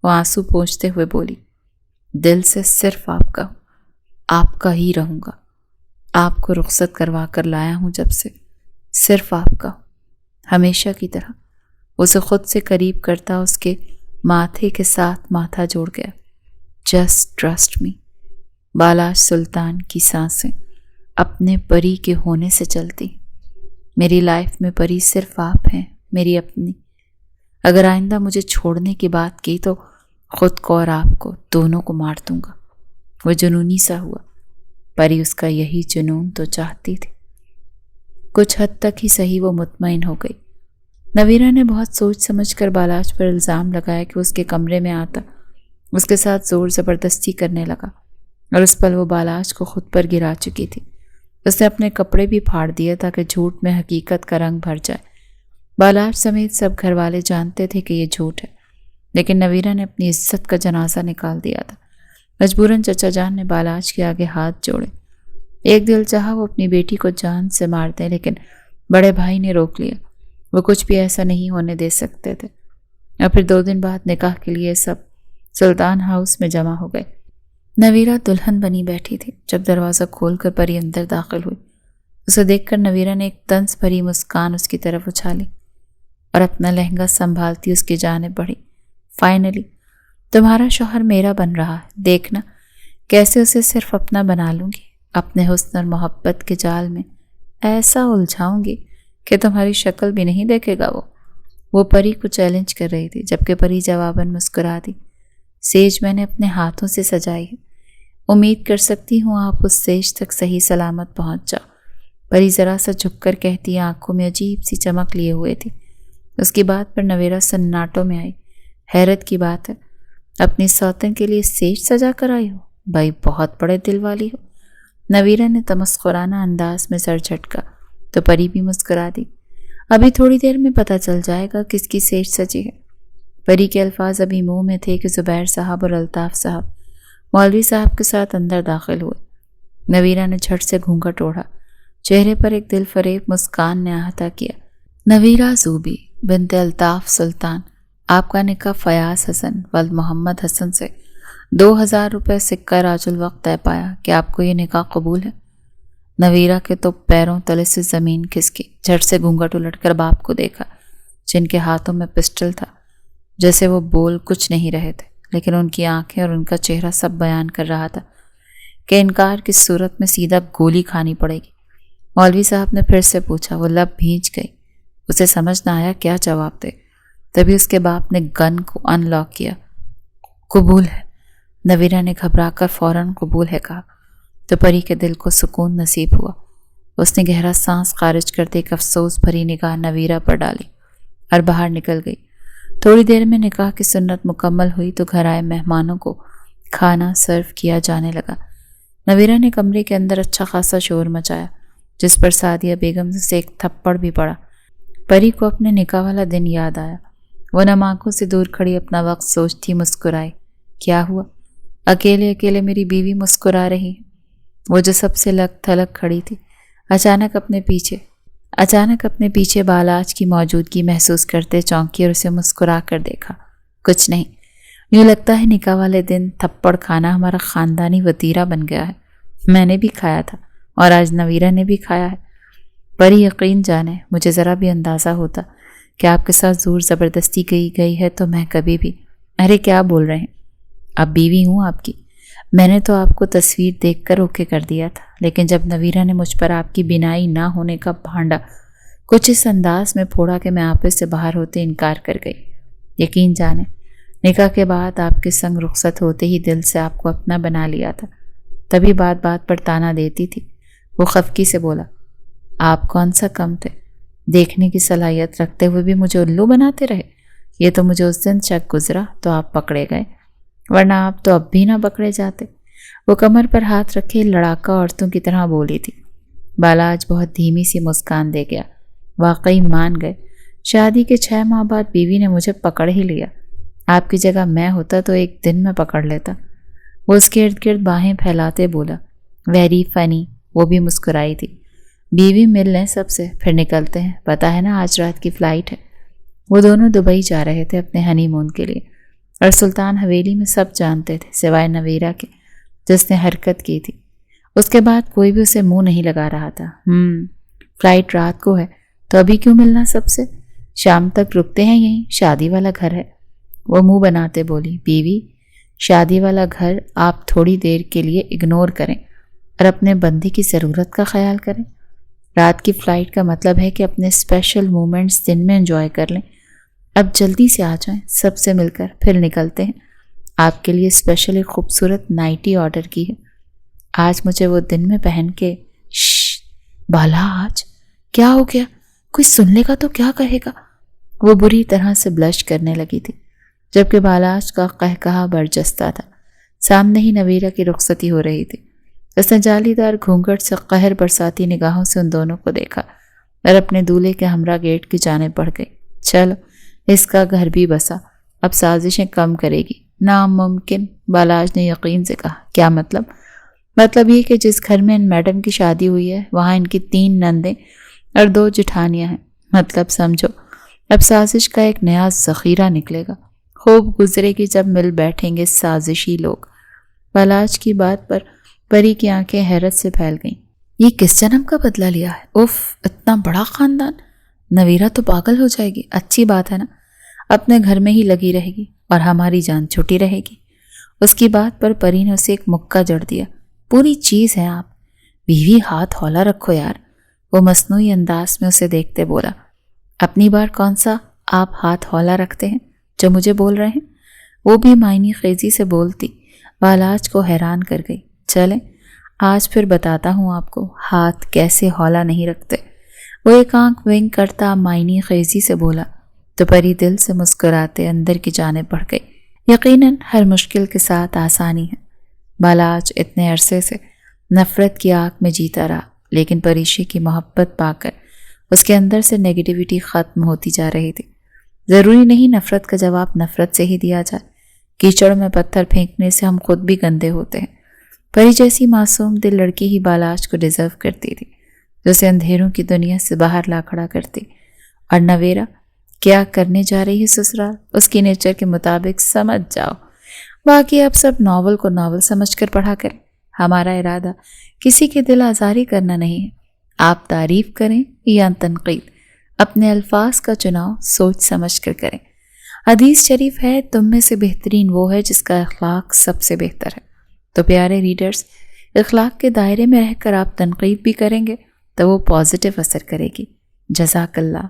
وہ آنسو پونچھتے ہوئے بولی۔ دل سے صرف آپ کا ہوں، آپ کا ہی رہوں گا۔ آپ کو رخصت کروا کر لایا ہوں جب سے، صرف آپ کا ہوں، ہمیشہ کی طرح۔ اسے خود سے قریب کرتا اس کے ماتھے کے ساتھ ماتھا جوڑ گیا۔ Just trust me. بالاش سلطان کی سانسیں اپنے پری کے ہونے سے چلتی۔ میری لائف میں پری صرف آپ ہیں، میری اپنی۔ اگر آئندہ مجھے چھوڑنے کی بات کی تو خود کو اور آپ کو دونوں کو مار دوں گا۔ وہ جنونی سا ہوا۔ پری اس کا یہی جنون تو چاہتی تھی۔ کچھ حد تک ہی صحیح وہ مطمئن ہو گئی۔ نویرہ نے بہت سوچ سمجھ کر بالاش پر الزام لگایا کہ اس کے کمرے میں آتا، اس کے ساتھ زور زبردستی کرنے لگا، اور اس پل وہ بالاش کو خود پر گرا چکی تھی۔ اس نے اپنے کپڑے بھی پھاڑ دیے تاکہ جھوٹ میں حقیقت کا رنگ بھر جائے۔ بالاش سمیت سب گھر والے جانتے تھے کہ یہ جھوٹ ہے، لیکن نویرہ نے اپنی عزت کا جنازہ نکال دیا تھا۔ مجبوراً چچا جان نے بالاش کے آگے ہاتھ جوڑے۔ ایک دل چاہا وہ اپنی بیٹی کو جان سے مار دیں، لیکن بڑے بھائی نے روک لیا۔ وہ کچھ بھی ایسا نہیں ہونے دے سکتے تھے۔ اور پھر 2 دن بعد نکاح کے لیے سب سلطان ہاؤس میں جمع ہو گئے۔ نویرہ دلہن بنی بیٹھی تھی۔ جب دروازہ کھول کر پری اندر داخل ہوئی، اسے دیکھ کر نویرہ نے ایک طنز بھری مسکان اس کی طرف اچھالی اور اپنا لہنگا سنبھالتی اس کی جانب بڑھی۔ فائنلی تمہارا شوہر میرا بن رہا ہے، دیکھنا کیسے اسے صرف اپنا بنا لوں گی، اپنے حسن اور محبت کے جال میں ایسا الجھاؤں گی کہ تمہاری شکل بھی نہیں دیکھے گا۔ وہ پری کو چیلنج کر رہی تھی، جبکہ پری جواباً مسکرا دی۔ سیج میں نے اپنے ہاتھوں سے سجائی ہے، امید کر سکتی ہوں آپ اس سیج تک صحیح سلامت پہنچ جاؤ۔ پری ذرا سا جھک کر کہتی، آنکھوں میں عجیب سی چمک لیے ہوئے تھی۔ اس کی بات پر نویرہ سناٹوں میں آئی۔ حیرت کی بات ہے، اپنی سوتن کے لیے سیج سجا کر آئی ہو؟ بھائی بہت بڑے دل والی ہو۔ نویرہ نے تمسخرانہ انداز میں سر جھٹکا تو پری بھی مسکرا دی۔ ابھی تھوڑی دیر میں پتہ چل جائے گا کس کی سیج سجی ہے۔ پری کے الفاظ ابھی منہ میں تھے کہ زبیر صاحب اور الطاف صاحب مولوی صاحب کے ساتھ اندر داخل ہوئے۔ نویرہ نے جھٹ سے گھونگھٹ اوڑھا، چہرے پر ایک دل فریب مسکان نے احاطہ کیا۔ نویرہ زوبی بنت الطاف سلطان، آپ کا نکاح فیاض حسن ولد محمد حسن سے 2000 روپے سکہ راج الوقت طے پایا کہ آپ کو یہ نکاح قبول ہے؟ نویرہ کے تو پیروں تلے سے زمین کھسکی۔ جھٹ سے گھونگھٹ الٹ کر باپ کو دیکھا، جن کے ہاتھوں میں پسٹل تھا۔ جیسے وہ بول کچھ نہیں رہے تھے، لیکن ان کی آنکھیں اور ان کا چہرہ سب بیان کر رہا تھا کہ انکار کی صورت میں سیدھا گولی کھانی پڑے گی۔ مولوی صاحب نے پھر سے پوچھا۔ وہ لب بھینچ گئی، اسے سمجھ نہ آیا کیا جواب دے۔ تبھی اس کے باپ نے گن کو ان لاک کیا۔ قبول ہے، نویرہ نے گھبرا کر فوراً قبول ہے کہا تو پری کے دل کو سکون نصیب ہوا۔ اس نے گہرا سانس خارج کرتے ایک افسوس بھری نگاہ نویرہ پر ڈالی اور باہر نکل گئی۔ تھوڑی دیر میں نکاح کی سنت مکمل ہوئی تو گھر آئے مہمانوں کو کھانا سرو کیا جانے لگا۔ نویرہ نے کمرے کے اندر اچھا خاصا شور مچایا، جس پر سعدیہ بیگم سے ایک تھپڑ بھی پڑا۔ پری کو اپنے نکاح والا دن یاد آیا۔ وہ نم آنکھوں سے دور کھڑی اپنا وقت سوچتی مسکرائی۔ کیا ہوا؟ اکیلے اکیلے میری بیوی مسکرا رہی ہے۔ وہ جو سب سے لگ تھلگ کھڑی تھی، اچانک اپنے پیچھے بالاج کی موجودگی محسوس کرتے چونکی اور اسے مسکرا کر دیکھا۔ کچھ نہیں، یوں لگتا ہے نکاح والے دن تھپڑ کھانا ہمارا خاندانی وتیرہ بن گیا ہے۔ میں نے بھی کھایا تھا اور آج نویرہ نے بھی کھایا ہے۔ پری یقین جانے، مجھے ذرا بھی اندازہ ہوتا کہ آپ کے ساتھ زور زبردستی گئی ہے تو میں کبھی بھی… ارے کیا بول رہے ہیں؟ اب بیوی ہوں آپ کی۔ میں نے تو آپ کو تصویر دیکھ کر اوکے کر دیا تھا، لیکن جب نویرہ نے مجھ پر آپ کی بینائی نہ ہونے کا بھانڈا کچھ اس انداز میں پھوڑا کہ میں آپس سے باہر ہوتے انکار کر گئی۔ یقین جانے، نکاح کے بعد آپ کے سنگ رخصت ہوتے ہی دل سے آپ کو اپنا بنا لیا تھا۔ تبھی بات بات پر تانا دیتی تھی۔ وہ خفگی سے بولا، آپ کون سا کم تھے؟ دیکھنے کی صلاحیت رکھتے ہوئے بھی مجھے الو بناتے رہے۔ یہ تو مجھے اس دن شک گزرا تو آپ پکڑے گئے، ورنہ آپ تو اب بھی نہ پکڑے جاتے۔ وہ کمر پر ہاتھ رکھے لڑاکا عورتوں کی طرح بولی تھی۔ بالاج بہت دھیمی سی مسکان دے گیا۔ واقعی مان گئے، شادی کے 6 ماہ بعد بیوی نے مجھے پکڑ ہی لیا۔ آپ کی جگہ میں ہوتا تو ایک دن میں پکڑ لیتا۔ وہ اس کے ارد گرد باہیں پھیلاتے بولا، ویری فنی۔ وہ بھی مسکرائی تھی۔ بیوی مل لیں سب سے، پھر نکلتے ہیں، پتہ ہے نا آج رات کی فلائٹ ہے۔ وہ دونوں دبئی جا رہے تھے اپنے ہنی مون کے لیے، اور سلطان حویلی میں سب جانتے تھے سوائے نویرہ کے، جس نے حرکت کی تھی۔ اس کے بعد کوئی بھی اسے منہ نہیں لگا رہا تھا۔ فلائٹ رات کو ہے تو ابھی کیوں ملنا سب سے؟ شام تک رکتے ہیں یہیں، شادی والا گھر ہے۔ وہ منہ بناتے بولی، بیوی شادی والا گھر آپ تھوڑی دیر کے لیے اگنور کریں اور اپنے بندے کی ضرورت کا خیال کریں۔ رات کی فلائٹ کا مطلب ہے کہ اپنے اسپیشل مومنٹس دن میں انجوائے کر لیں۔ اب جلدی سے آ جائیں، سب سے مل کر پھر نکلتے ہیں۔ آپ کے لیے اسپیشل ایک خوبصورت نائٹی آرڈر کی ہے، آج مجھے وہ دن میں پہن کے۔ بالا آج کیا ہو گیا؟ کوئی سن لے گا تو کیا کہے گا؟ وہ بری طرح سے بلش کرنے لگی تھی، جبکہ بالاج کا قہقہا برجستہ تھا۔ سامنے ہی نویرہ کی رخصتی ہو رہی تھی۔ اس نے جالی دار گھونگھٹ سے قہر برساتی نگاہوں سے ان دونوں کو دیکھا اور اپنے دولہے کے ہمراہ گیٹ کی جانب بڑھ گئی۔ چلو، اس کا گھر بھی بسا، اب سازشیں کم کرے گی۔ ناممکن، بالاج نے یقین سے کہا۔ کیا مطلب؟ مطلب یہ کہ جس گھر میں ان میڈم کی شادی ہوئی ہے وہاں ان کی 3 نندیں اور 2 جٹھانیاں ہیں۔ مطلب سمجھو، اب سازش کا ایک نیا ذخیرہ نکلے گا۔ خوب گزرے گی جب مل بیٹھیں گے سازشی لوگ۔ بالاج کی بات پر پری کی آنکھیں حیرت سے پھیل گئیں۔ یہ کس جنم کا بدلہ لیا ہے؟ اف، اتنا بڑا خاندان! نویرہ تو پاگل ہو جائے گی۔ اچھی بات ہے نا، اپنے گھر میں ہی لگی رہے گی اور ہماری جان چھٹی رہے گی۔ اس کی بات پر پری نے اسے ایک مکہ جڑ دیا۔ پوری چیز ہے آپ، بیوی ہاتھ ہولا رکھو یار۔ وہ مصنوعی انداز میں اسے دیکھتے بولا، اپنی بار کون سا آپ ہاتھ ہولا رکھتے ہیں جو مجھے بول رہے ہیں؟ وہ بھی معنی خیزی سے بولتی بالاج کو حیران کر گئی۔ چلیں آج پھر بتاتا ہوں آپ کو ہاتھ کیسے ہولا نہیں رکھتے۔ وہ ایک آنکھ ونگ کرتا معنی خیزی سے بولا تو پری دل سے مسکراتے اندر کی جانب بڑھ گئی۔ یقیناً ہر مشکل کے ساتھ آسانی ہے۔ بالاج اتنے عرصے سے نفرت کی آگ میں جیتا رہا، لیکن پریشی کی محبت پا کر اس کے اندر سے نیگیٹیوٹی ختم ہوتی جا رہی تھی۔ ضروری نہیں نفرت کا جواب نفرت سے ہی دیا جائے۔ کیچڑ میں پتھر پھینکنے سے ہم خود بھی گندے ہوتے ہیں۔ پری جیسی معصوم دل لڑکی ہی بالاج کو ڈیزرو کرتی تھی، جو اسے اندھیروں کی دنیا سے باہر لا کھڑا کرتی۔ اور نویرہ کیا کرنے جا رہی ہے سسرال، اس کی نیچر کے مطابق سمجھ جاؤ۔ باقی اب سب ناول کو ناول سمجھ کر پڑھا کریں۔ ہمارا ارادہ کسی کے دل آزاری کرنا نہیں ہے۔ آپ تعریف کریں یا تنقید، اپنے الفاظ کا چناؤ سوچ سمجھ کر کریں۔ حدیث شریف ہے، تم میں سے بہترین وہ ہے جس کا اخلاق سب سے بہتر ہے۔ تو پیارے ریڈرز، اخلاق کے دائرے میں رہ کر آپ تنقید بھی کریں گے تو وہ پازیٹیو اثر کرے گی۔ جزاک اللہ۔